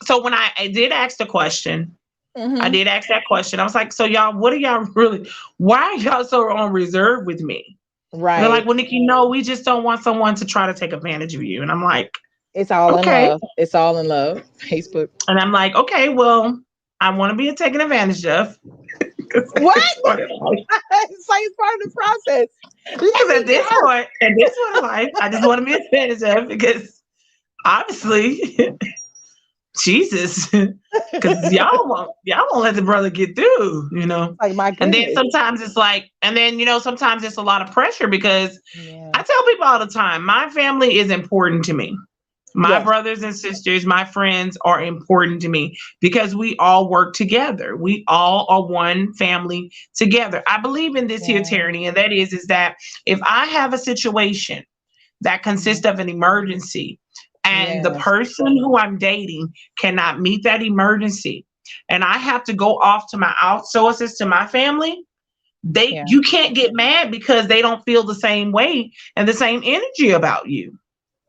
So when I did ask the question, I Hmm. did ask that question. I was like, so y'all, what are y'all really? Why are y'all so on reserve with me? And they're like, Right. well, Nikki, no, we just don't want someone to try to take advantage of you. And I'm like, It's all in okay. love. It's all in love. Facebook. And I'm like, okay, well, I want to be taken advantage of. Because What? Because It's like it's part of the process. Let at me get this her. point, in life, I just want to be advantage of because obviously, Jesus, because y'all won't let the brother get through. Like my And then goodness. sometimes it's like, sometimes it's a lot of pressure because Yeah. I tell people all the time, my family is important to me. My Yes. brothers and sisters, my friends are important to me because we all work together. We all are one family together. I believe in this here Yeah. tyranny, and that is that if I have a situation that Mhm. consists of an emergency, and the Yes. person who I'm dating cannot meet that emergency, and I have to go off to my outsources to my family, Yeah. you can't get mad because they don't feel the same way and the same energy about you,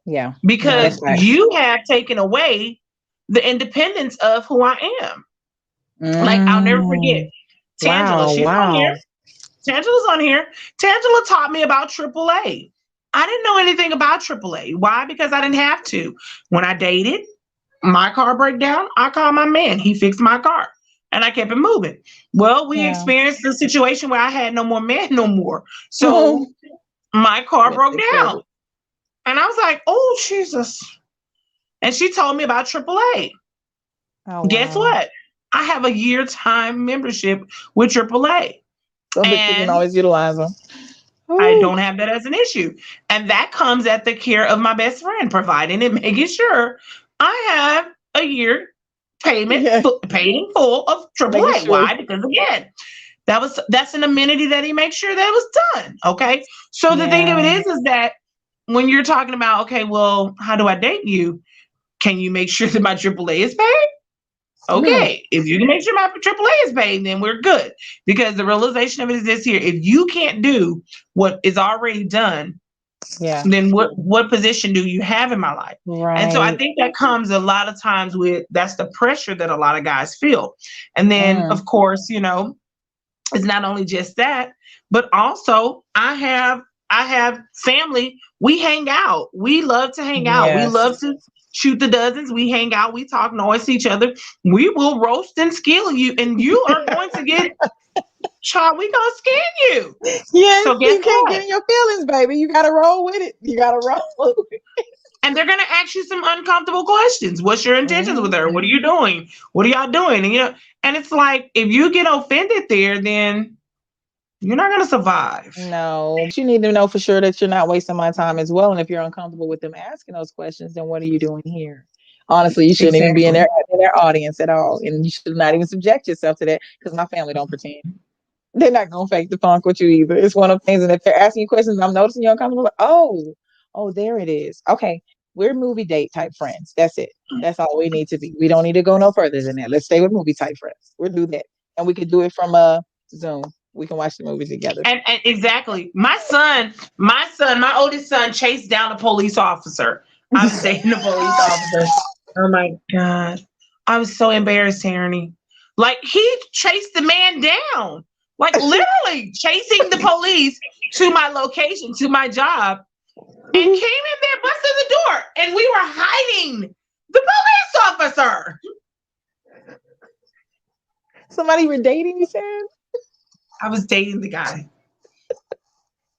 Yeah. No, because that's facts. you have taken away the independence of who I am. Like, I'll never forget Mm. Tangela. Wow. She's on here. Wow. Tangela's on here. Tangela taught me about AAA. I didn't know anything about AAA. Why? Because I didn't have to. When I dated, my car break down, I called my man. He fixed my car. And I kept it moving. Well, we Yeah. experienced the situation where I had no more man no more. So my car You have to broke take care of down. it. And I was like, oh, Jesus. And she told me about AAA. Oh Guess wow. what? I have a year time membership with AAA. So that you can And always utilize them. I Ooh. don't have that as an issue. And that comes at the care of my best friend, providing and making sure I have a year payment Yeah. paid in full of Making AAA. sure. Why? Because again, that's an amenity that he makes sure that was done. Okay. So the thing of it Yeah. is that when you're talking about, okay, well, how do I date you? Can you make sure that my AAA is paid? Hmm. Okay, if you can make sure my AAA is paid, then we're good. Because the realization of it is this here: if you can't do what is already done, Yeah. then what position do you have in my life? And so I Right. think that comes a lot of times with that's the pressure that a lot of guys feel. And then Mm. of course, it's not only just that, but also I have family. We hang out. We love to hang out. We Yes. love to shoot the dozens. We hang out. We talk noise to each other. We will roast and skill you, and you are going to get child. We gonna skin you. Yes, So guess you can't get what? in your feelings, baby. You gotta roll with it. You gotta roll with it. And they're gonna ask you some uncomfortable questions. What's your intentions with Hmm. her? What are you doing? What are y'all doing? And it's like if you get offended there, then you're not gonna survive. No, but you need to know for sure that you're not wasting my time as well. And if you're uncomfortable with them asking those questions, then what are you doing here? Honestly, you shouldn't even be Exactly. in their audience at all, and you should not even subject yourself to that because my family don't pretend. They're not gonna fake the funk with you either. It's one of the things, and if they're asking you questions, I'm noticing you're uncomfortable. Like, oh, there it is. Okay, we're movie date type friends. That's it. That's all we need to be. We don't need to go no further than that. Let's stay with movie type friends. We'll do that, and we could do it from Zoom. We can watch the movie together. And exactly. My oldest son chased down a police officer. I was dating a police officer. Oh my God. I was so embarrassed, Tierrene. Like he chased the man down. Like literally chasing the police to my location, to my job, and came in there, busted the door, and we were hiding the police officer. Somebody you were dating, you said? I was dating the guy.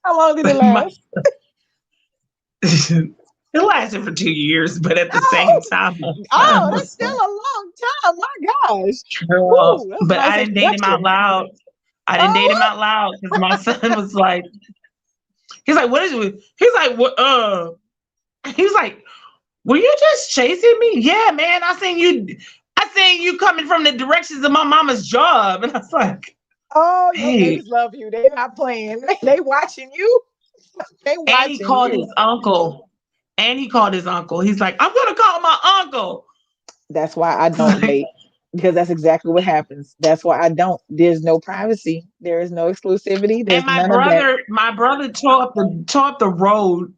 How long did it My, last? it lasted for 2 years, but at the Oh, same time, I oh, that's was still like, a long time. My gosh. girl, Woo, that's a but nice I didn't date him out introduction. loud. I didn't date him Oh, out loud because my son was like, he's like, what is it? He's like, what? He was like, were you just chasing me? Yeah, man. I seen you coming from the directions of my mama's job, and I was like, oh, your hey. babies love you. They're not playing. They watching you. They And he watching called his you. uncle. And he called his uncle. He's like, I'm gonna call my uncle. That's why I don't date because that's exactly what happens. That's why I don't. There's no privacy. There is no exclusivity. And There's none of that. my brother tore up the road,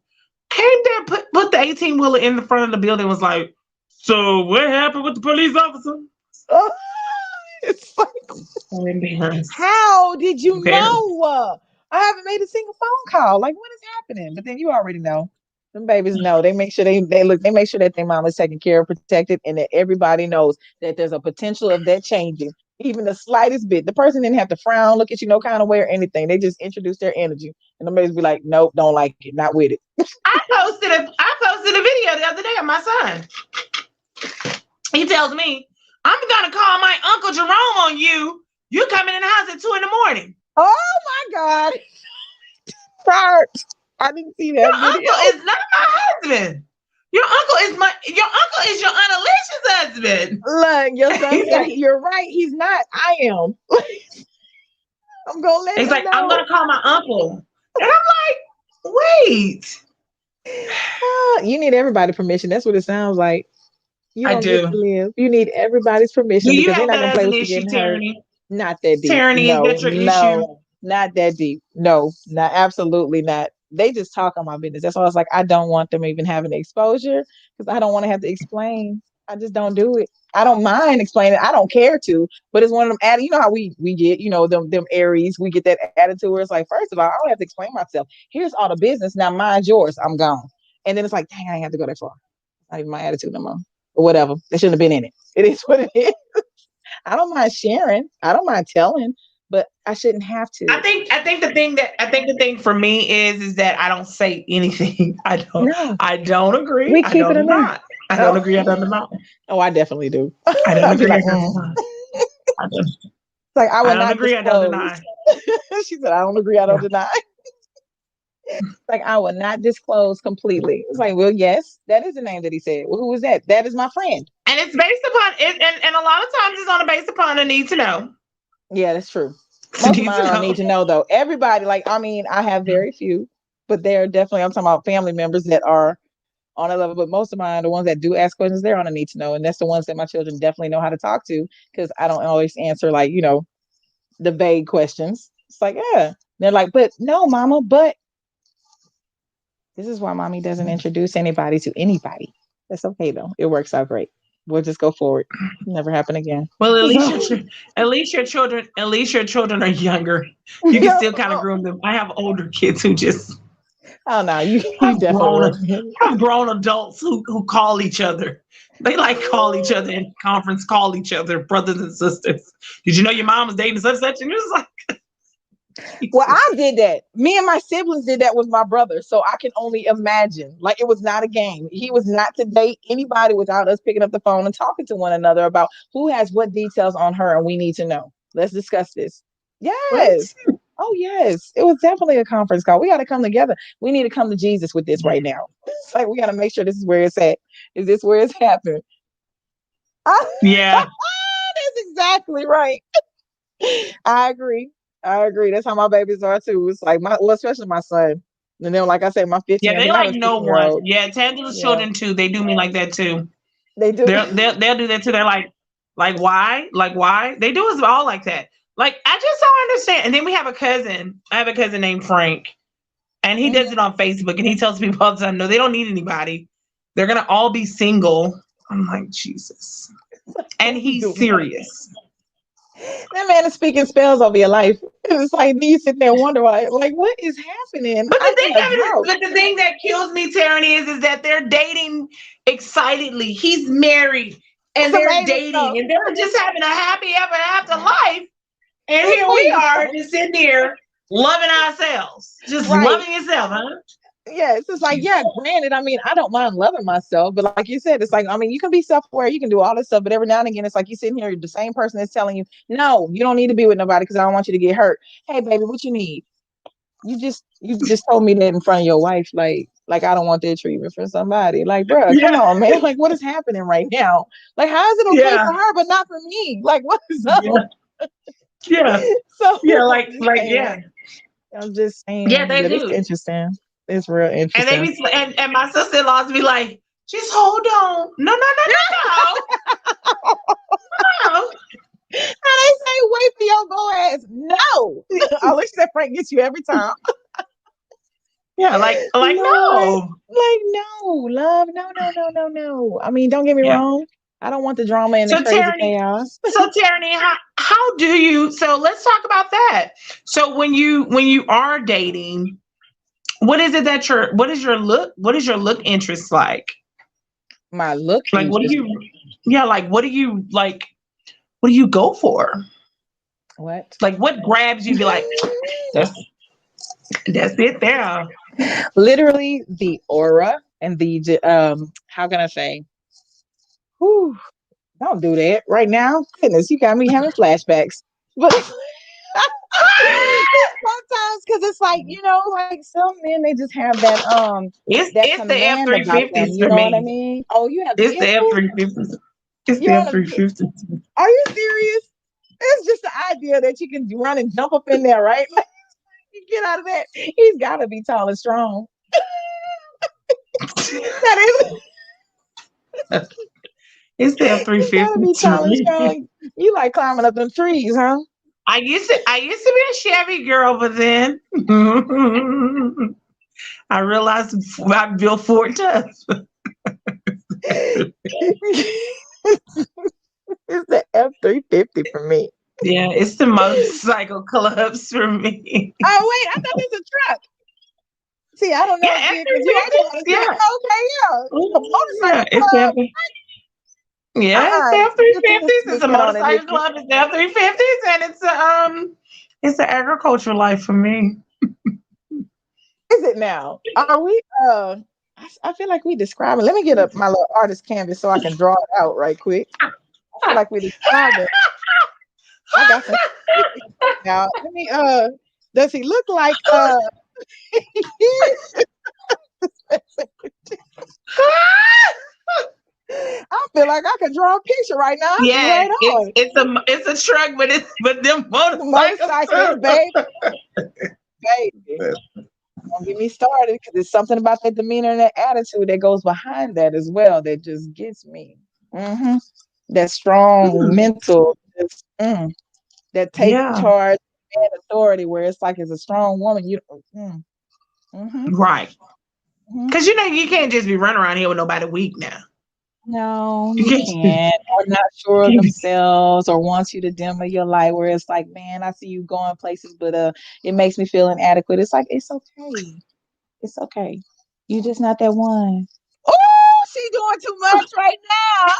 came there, put the 18 wheeler in the front of the building, was like, so what happened with the police officer? Oh, it's like, So embarrassed. how did you Embarrassed. know? I haven't made a single phone call. Like, what is happening? But then you already know. Them babies know. They make sure they look. They make sure that their mom is taken care of, protected, and that everybody knows that there's a potential of that changing, even the slightest bit. The person didn't have to frown, look at you no kind of way or anything. They just introduce their energy, and the babies be like, "Nope, don't like it, not with it." I posted a video the other day of my son. He tells me, I'm gonna call my Uncle Jerome on you. You coming in the house at 2 in the morning. Oh my God, Bart! I didn't see Your that video. uncle is not my husband. Your uncle is your Aunt Alicia's husband. Look, your son He's said like, you're right. He's not. I am. I'm gonna let he's him like, I'm know. gonna call my uncle. And I'm like, wait. You need everybody permission. That's what it sounds like. You I don't get do. to live. You need everybody's Do permission you because they're have not that gonna as play an with you issue, getting hurt. Tyranny? Not that deep. Tyranny, is No, that your issue? not that deep. No, not absolutely not. They just talk on my business. That's why I was like, I don't want them even having the exposure because I don't want to have to explain. I just don't do it. I don't mind explaining. I don't care to, but it's one of them added. You know how we get, them Aries, we get that attitude where it's like, first of all, I don't have to explain myself. Here's all the business. Now mine's yours. I'm gone. And then it's like, dang, I ain't have to go that far. Not even my attitude no more. Or whatever. They shouldn't have been in it. It is what it is. I don't mind sharing. I don't mind telling, but I shouldn't have to. I think the thing for me is that I don't say anything. No, I don't agree. we I keep it don't in there. deny. I don't Oh, agree. I don't deny. oh, I definitely do. I don't I'd be agree. like, I don't deny. I don't, like I I would don't not agree. I don't disclose. deny. She said, I don't agree. I don't Yeah. deny. Like I would not disclose completely. It's like, well, yes, that is the name that he said. Well, who is that? That is my friend. And it's based upon it, and a lot of times it's on a based upon a need to know. Yeah, that's true. It's a Most of need to mine don't know. need to know though. Everybody, like, I mean, I have very few, but they're definitely, I'm talking about family members that are on a level, but most of mine, the ones that do ask questions, they're on a need to know. And that's the ones that my children definitely know how to talk to because I don't always answer like, the vague questions. It's like, yeah. They're like, but no, mama, but this is why mommy doesn't introduce anybody to anybody. That's okay though. It works out great. We'll just go forward. Never happen again. Well, So, at least your children are younger. You can still kind of groom them. I have older kids who just oh no, you have definitely grown will. have grown adults who call each other. They like call each other in conference, call each other brothers and sisters. Did you know your mom was dating such such? And it was like, Well, Jesus. I did that. Me and my siblings did that with my brother. So I can only imagine. Like it was not a game. He was not to date anybody without us picking up the phone and talking to one another about who has what details on her and we need to know. Let's discuss this. What? Yes. Oh, yes. It was definitely a conference call. We got to come together. We need to come to Jesus with this right now. It's like we got to make sure this is where it's at. Is this where it's happening? Yeah. That's exactly right. I agree. I agree. That's how my babies are too. It's like well, especially my son. And then, like I said, my 15, Yeah, because they I have like a no 15-year one. old. Yeah, Tangela's Yeah, children too. They do me like that too. they do. They'll do that too. They're like why? Like why? They do us all like that. Like I just don't understand. And then we have a cousin. I have a cousin named Frank, and he does Mhm. it on Facebook, and he tells people all the time, no, they don't need anybody. They're gonna all be single. I'm like Jesus, What and are you he's doing? serious. That man is speaking spells over your life. It's like you sit there and wonder why, like, what is happening? But I the thing got of it is, drought. but the thing that kills me, Tierrene, is that they're dating excitedly. He's married It's and they're amazing dating though. and they're just having a happy ever after life. And It's here so we are exciting. just sitting here loving ourselves, just Right. loving yourself, huh? Yeah, it's just like, yeah, Jesus. granted, I mean, I don't mind loving myself, but like you said, it's like, I mean, you can be self-aware, you can do all this stuff, but every now and again, it's like you sitting here, the same person is telling you, no, you don't need to be with nobody because I don't want you to get hurt. Hey, baby, what you need? You just told me that in front of your wife, like I don't want that treatment from somebody. Like, bro, come Yeah, on, man. Like, what is happening right now? Like, how is it okay yeah, for her, but not for me? Like, what is up? yeah, yeah, So yeah, I'm just saying, yeah, I'm just yeah, saying, they but it's do. interesting. It's real And they interesting. be and my sister-in-laws be like, just hold on. No, no, no, no, no. How they say, wait for your go ass. No. Unless that prank gets you every time. Yeah, Lord. no. Like, no, love. No, no, no, no, no. I mean, don't get me Yeah. wrong. I don't want the drama and the So crazy Tierney, chaos. how do you so let's talk about that. So when you are dating, what is your look interest like? My look Like what do interest. you yeah, like what do you go for? What? Like what grabs you be like, that's that's it there. Literally the aura and the how can I say? Whew, don't do that right now. Goodness, you got me having flashbacks. But sometimes because it's like, like some men they just have that It's the F command three about them. fifties You for know what I me. mean? Oh, you have It's the F vehicles? three fifties. It's the You're on F a three fifties. are you serious? It's just the idea that you can run and jump up in there, right? Like, you get out of that. He's gotta be tall and strong. That is, It's the F three you gotta fifty be to tall and me. strong. You like climbing up them trees, huh? I used to be a Chevy girl, but then I realized I built Ford does. It's the F-350 for me. Yeah, it's the motorcycle clubs for me. Oh wait, I thought it was a truck. See, I don't Yeah, know F vehicles. three You actually want fifties. to say, Yeah. okay, yeah, the Yeah, motorcycle it's club. it's the F three Get you to fifties. It's a sneak in on it, motorcycle Nikki. club. It's the F-350s, and it's the agricultural life for me. Is it now? Are we? I feel like we describing. Let me get up my little artist canvas so I can draw it out right quick. I feel like we describing. I got some now. Let me. Does he look like? I feel like I could draw a picture right now. I'd be Yeah, right on. it's a truck, but them The motorcycles motorcyclist, too. baby, baby. Don't get me started because there's something about that demeanor and that attitude that goes behind that as well that just gets me. hmm That strong Mm, mental, that take yeah, charge and authority, where it's like as a strong woman, you. Mm-hmm, right. hmm Because you can't just be running around here with nobody weak now. No, You you can't. can't. Or not sure of themselves, or wants you to demo your light, where it's like, man, I see you going places, but it makes me feel inadequate. It's like it's okay. It's okay. You just not that one. Oh, she doing too much right now.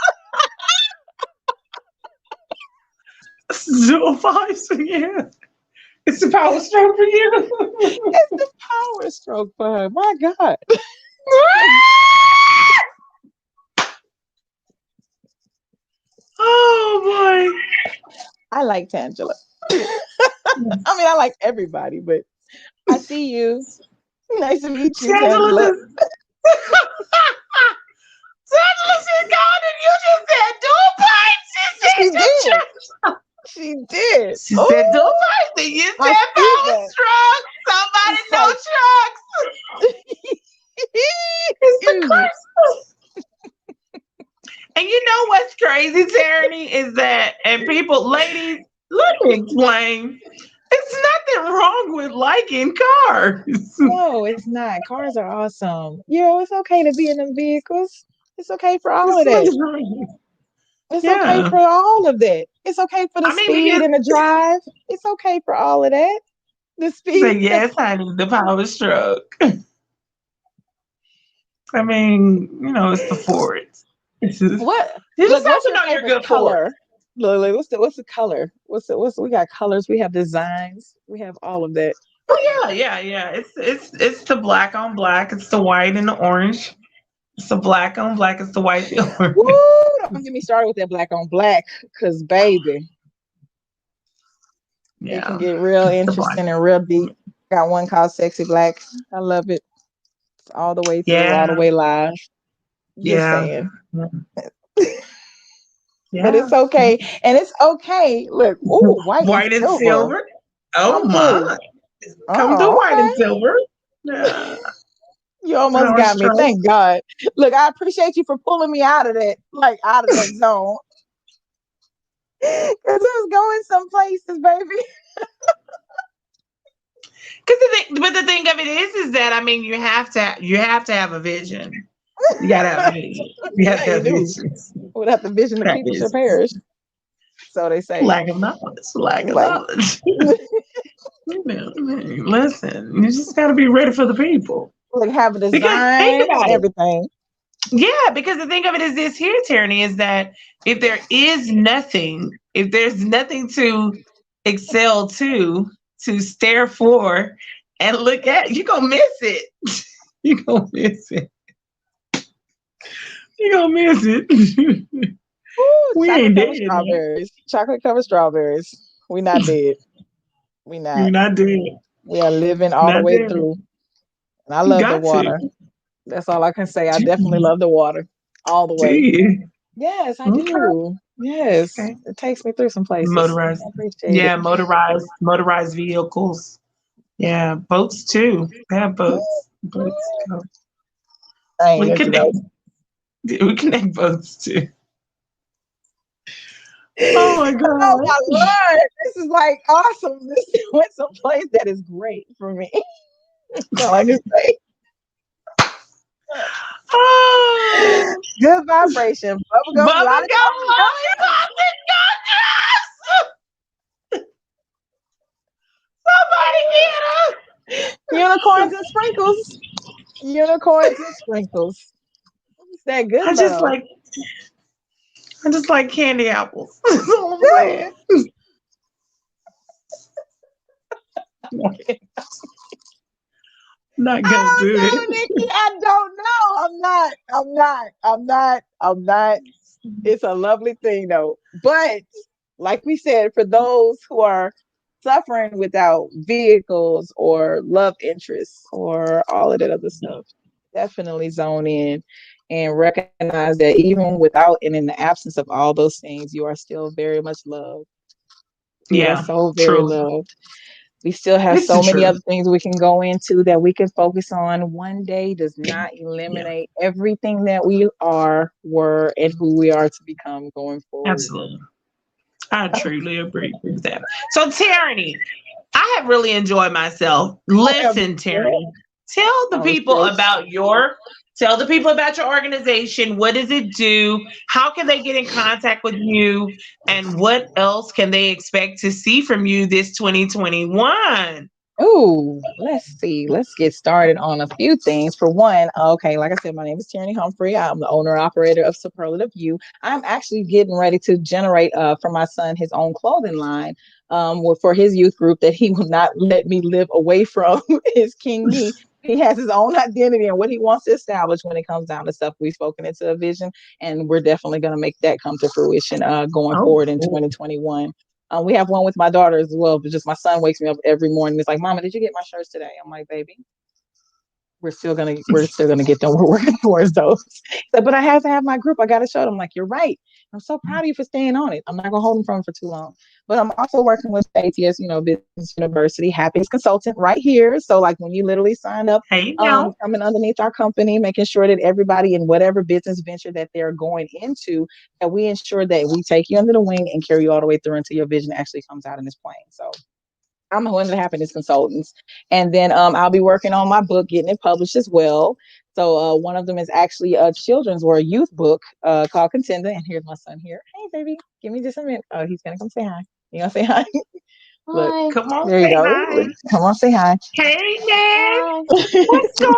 Zero five, so yeah, it's a power stroke for you. It's the power stroke for her. My God. Oh I like Tangela. boy. I mean, I like everybody, but I see you. Nice to meet you, Angela Tangela. just Angela just gone and you just said dual bites. She did. She did. She Oh, said dual bites. Then you I said see power that. stroke. Somebody It's know like, trucks. It's the ew. curse. And you know what's crazy, Tierrene, is that, and people, ladies, let me explain. It's nothing wrong with liking cars. No, it's not. Cars are awesome. It's okay to be in them vehicles. It's okay for all It's of that. like, It's okay yeah. for all of that. It's okay for the I mean, speed because and the drive. It's okay for all of that. The say speed. yes, honey, the power stroke. I mean, it's the Fords. It's just, What? you Look, just have what's to your know you're favorite good Ford. color? Look, what's the color? What's we got colors, we have designs, we have all of that. Oh yeah, yeah, yeah. It's the black on black. It's the white and the orange. It's the black on black. It's the white and the orange. Woo! Don't get me started with that black on black, cause baby, it can Yeah, get real it's the black. interesting and real deep. Got one called Sexy Black. I love it. It's all the way through, all the Yeah, way live. Just yeah, saying. But yeah. it's okay. And it's okay. Look, ooh, white and White and silver. silver. Oh Come through. my! Come through, Oh, white and okay. silver. Yeah, You almost power got me. stroke. Thank God. Look, I appreciate you for pulling me out of that, like out of that zone. Because it was going some places, baby. Because the thing of it is that I mean, you have to have a vision. You gotta have a vision. You have Yeah, to you have do. visions. Without the vision, the That people shall is perish. So they say. lack of knowledge. Lack of Like, knowledge. Listen, you just gotta be ready for the people. like have a Because think design, about it. everything. Yeah, because the thing of it is this here, Tyranny, is that if there's nothing to excel to stare for, and look at, you're gonna miss it. You're gonna miss it. You're gonna miss it. Ooh, We chocolate ain't covered dead now. strawberries. Chocolate covered strawberries. We not dead. We We're not. not dead. We are living all the Not way dead. through. And I You love the got to. water. That's all I can say. I definitely Do love the water all the way. you? Yes, I Okay. do. Yes. Okay. It takes me through some places. Motorized. I appreciate it. Yeah, motorized vehicles. Yeah, boats too. They have boats. Boats go. I ain't We into connect. those. We connect votes too. Oh my Oh god. my Lord. This is like awesome. This went someplace that is great for me. That's all I can say. Oh, Good vibration. Bubblegum bubblegum lollipop. lollipop and gumdrops. Somebody get her. Unicorns and sprinkles. Unicorns and sprinkles. It's that good I just love. like I just like candy apples. That's all I'm saying. Not gonna I do don't it. know, Nikki. I don't know. I'm not. It's a lovely thing though. But like we said, for those who are suffering without vehicles or love interests or all of that other stuff, definitely zone in and recognize that even without and in the absence of all those things, you are still very much loved. You are Yeah, so very truly. loved. We still have It's so the many truth. other things we can go into that we can focus on. One day does not Yeah, eliminate everything that we are, were, and who we are to become going forward. absolutely. I truly agree with that. So, Tyranny, I have really enjoyed myself. I am Listen, good. Tyranny, tell the I was people good. about your organization. What does it do? How can they get in contact with you? And what else can they expect to see from you this 2021? Oh, let's see. Let's get started on a few things. For one, okay, like I said, my name is Tierrene Humphrey. I'm the owner operator of Superlative You. I'm actually getting ready to generate for my son his own clothing line for his youth group that he will not let me live away from is King Me. He has his own identity and what he wants to establish when it comes down to stuff. We've spoken into a vision, and we're definitely going to make that come to fruition going Oh, forward in cool. 2021. We have one with my daughter as well, but just my son wakes me up every morning. It's like, Mama, did you get my shirts today? I'm like, baby, we're still gonna get them. We're working towards those. So, but I have to have my group. I gotta show them. Like, you're right. I'm so proud of you for staying on it. I'm not gonna hold them from for too long. But I'm also working with ATS, Business University, happiness consultant right here. So like when you literally sign up, Hey, now. coming underneath our company, making sure that everybody in whatever business venture that they're going into, that we ensure that we take you under the wing and carry you all the way through until your vision actually comes out in this plane. So I'm one of the happiness consultants. And then I'll be working on my book, getting it published as well. So one of them is actually a children's or a youth book called Contender. And here's my son here. Hey, baby, give me just a minute. Oh, he's going to come say hi. You going to say hi? Look, Hi. Come on, there you say go. hi. Look, come on, say hi. Hey, Ned. Hi. What's going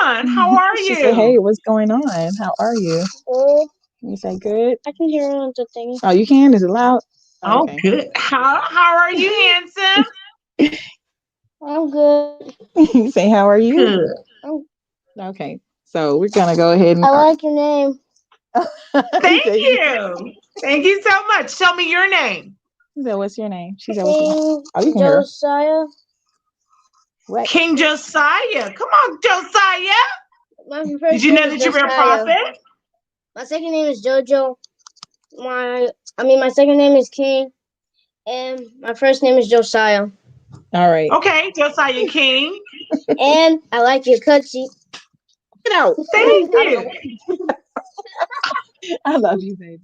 on? How are She said, hey, you? what's going on? How are you? Good. You say good? I can hear on the thing. Oh, you can? Is it loud? Oh, Okay. good. How are you, handsome? I'm good. You say, how are you? Good. I'm, Okay. So we're going to go ahead and. I like your name. He Thank said, you. Thank you so much. Tell me your name. what's your name? She said, what's your name? King Oh, you can hear her. Josiah. What? King Josiah. Come on, Josiah. My Did first you name know is that you were a Josiah. prophet? My second name is Jojo. My second name is King, and my first name is Josiah. All right. Okay, Josiah King. And I like your coochie. Get out. Thank I don't know. you. I love you, baby.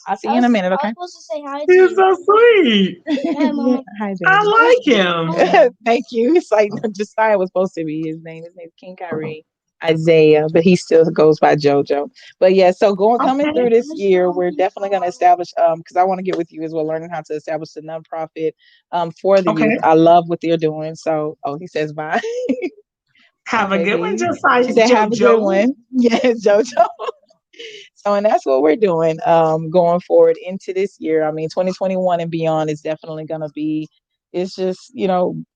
I'll see you in a minute, I okay? was supposed to say hi to He's you. so sweet. Hi, Yeah. Mama. Hi, baby. I like him. Thank you. It's like Josiah was supposed to be his name. His name's King Kyrie Isaiah, but he still goes by JoJo. But yeah, so coming Okay. through this year, we're definitely going to establish because I want to get with you as well, learning how to establish a nonprofit for the youth. Okay. I love what they're doing. So, oh, he says bye. Have a good one, Baby. She Josiah. said, have a good JoJo. one. Yes, JoJo. So, and that's what we're doing going forward into this year. I mean, 2021 and beyond is definitely going to be, it's just,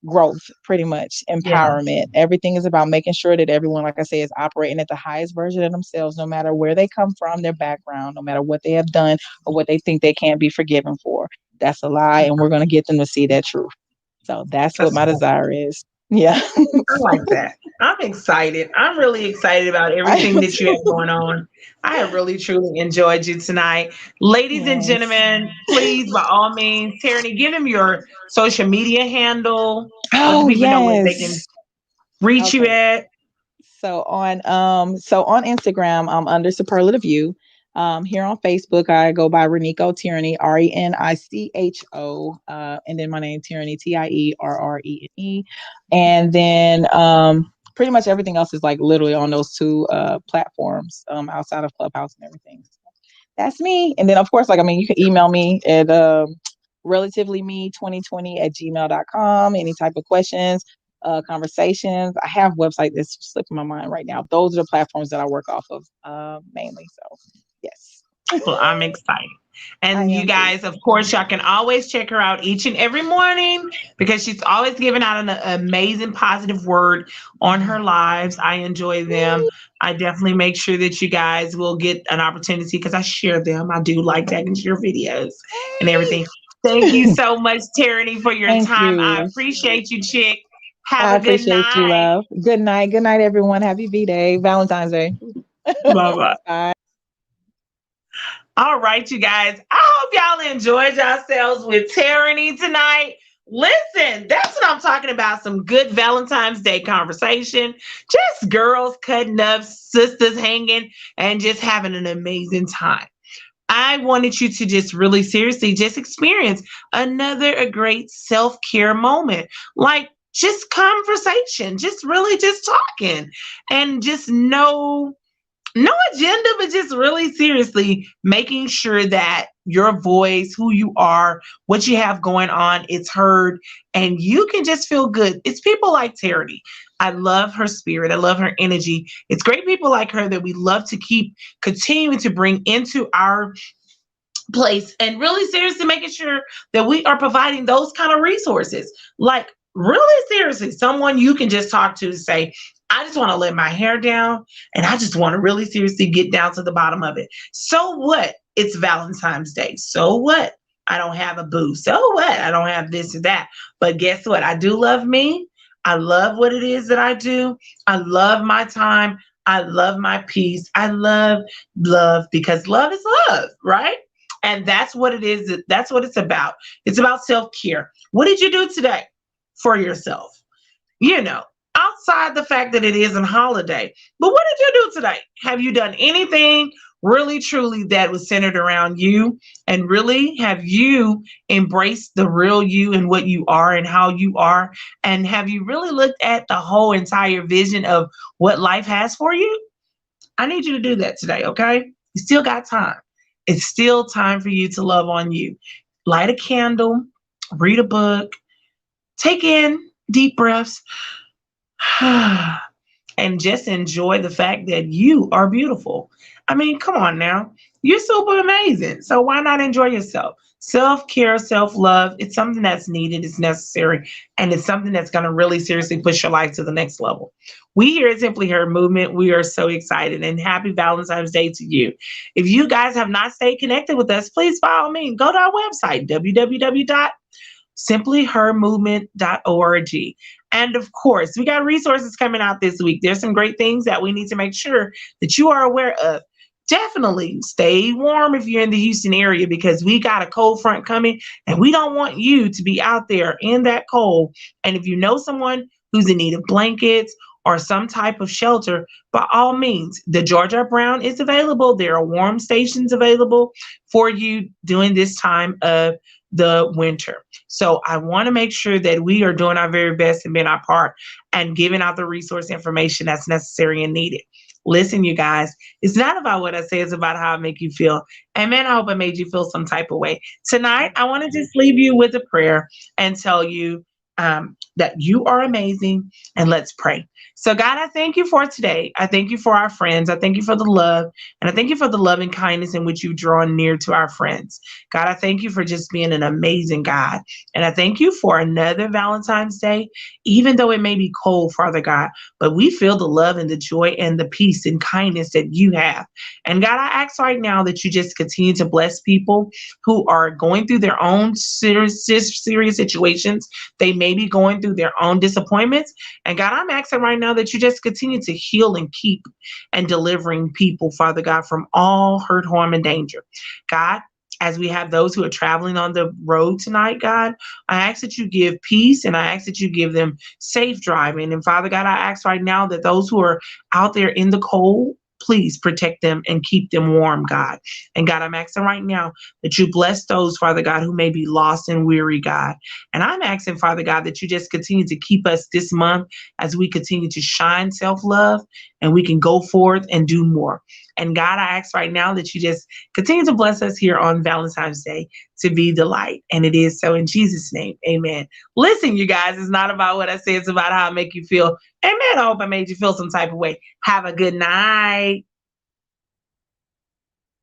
growth, pretty much, Yeah, empowerment. Everything is about making sure that everyone, like I say, is operating at the highest version of themselves, no matter where they come from, their background, no matter what they have done or what they think they can't be forgiven for. That's a lie. And we're going to get them to see that truth. So that's what that's my cool. desire is. Yeah. I like that. I'm excited. I'm really excited about I everything am that you have too. going on. I have really, truly enjoyed you tonight. Ladies and Yes. gentlemen, please, by all means, Tierney, give them your social media handle. Let the Oh, people know where they can yes. reach you Okay. at. So on Instagram, I'm under Superlative You. Here on Facebook, I go by Renico Tierrene, Renicho, and then my name Tierrene, Tierrene. And then pretty much everything else is like literally on those two platforms outside of Clubhouse and everything. So that's me. And then of course, like I mean, you can email me at relativelyme2020 at gmail.com. Any type of questions, conversations. I have website that's slipping my mind right now. Those are the platforms that I work off of mainly. So yes. Well, I'm excited. I And you am too. guys, of course, y'all can always check her out each and every morning because she's always giving out an amazing positive word on her lives. I enjoy them. I definitely make sure that you guys will get an opportunity because I share them. I do like tagging your videos and everything. Thank you so much, Tierrene, for your Thank time. I you. appreciate you, chick. Have I a good appreciate you, night. love. Good night. Good night, everyone. Happy V-Day, Valentine's Day. Bye bye. Bye. All right, you guys. I hope y'all enjoyed yourselves with Tyranny tonight. Listen, that's what I'm talking about. Some good Valentine's Day conversation. Just girls cutting up, sisters hanging, and just having an amazing time. I wanted you to just really seriously just experience another a great self-care moment. Like just conversation, just really just talking and just no agenda, but just really seriously making sure that your voice, who you are, what you have going on, it's heard, and you can just feel good. It's people like Charity. I love her spirit. I love her energy. It's great people like her that we love to keep continuing to bring into our place and really seriously making sure that we are providing those kind of resources. Like, really seriously, someone you can just talk to say, I just want to let my hair down and I just want to really seriously get down to the bottom of it. So what? It's Valentine's Day. So what? I don't have a boo. So what? I don't have this or that. But guess what? I do love me. I love what it is that I do. I love my time. I love my peace. I love because love is love, right? And that's what it is. That's what it's about. It's about self-care. What did you do today for yourself? You know, outside the fact that it is a holiday, but what did you do today? Have you done anything really truly that was centered around you? And really have you embraced the real you and what you are and how you are? And have you really looked at the whole entire vision of what life has for you? I need you to do that today, okay? You still got time. It's still time for you to love on you. Light a candle, read a book, take in deep breaths, and just enjoy the fact that you are beautiful. I mean, come on now. You're super amazing. So why not enjoy yourself? Self-care, self-love, it's something that's needed, it's necessary, and it's something that's going to really seriously push your life to the next level. We here at Simply Her Movement, we are so excited and happy Valentine's Day to you. If you guys have not stayed connected with us, please by all means go to our website, www.simplyhermovement.org. And of course, we got resources coming out this week. There's some great things that we need to make sure that you are aware of. Definitely stay warm if you're in the Houston area because we got a cold front coming and we don't want you to be out there in that cold. And if you know someone who's in need of blankets or some type of shelter, by all means, the Georgia Brown is available. There are warm stations available for you during this time of the winter. So I want to make sure that we are doing our very best and being our part and giving out the resource information that's necessary and needed. Listen, you guys, it's not about what I say, it's about how I make you feel. And man, I hope I made you feel some type of way. Tonight, I want to just leave you with a prayer and tell you that you are amazing, and let's pray. So, God, I thank you for today. I thank you for our friends. I thank you for the love, and I thank you for the love and kindness in which you've drawn near to our friends. God, I thank you for just being an amazing God. And I thank you for another Valentine's Day, even though it may be cold, Father God, but we feel the love and the joy and the peace and kindness that you have. And God, I ask right now that you just continue to bless people who are going through their own serious situations. They may be going through their own disappointments. And God, I'm asking right now that you just continue to heal and keep and delivering people, Father God, from all hurt, harm, and danger. God, as we have those who are traveling on the road tonight, God, I ask that you give peace and I ask that you give them safe driving. And Father God, I ask right now that those who are out there in the cold, please protect them and keep them warm, God. And God, I'm asking right now that you bless those, Father God, who may be lost and weary, God. And I'm asking, Father God, that you just continue to keep us this month as we continue to shine self-love and we can go forth and do more. And God, I ask right now that you just continue to bless us here on Valentine's Day to be the light. And it is so in Jesus' name. Amen. Listen, you guys, it's not about what I say, it's about how I make you feel. Amen. I hope I made you feel some type of way. Have a good night.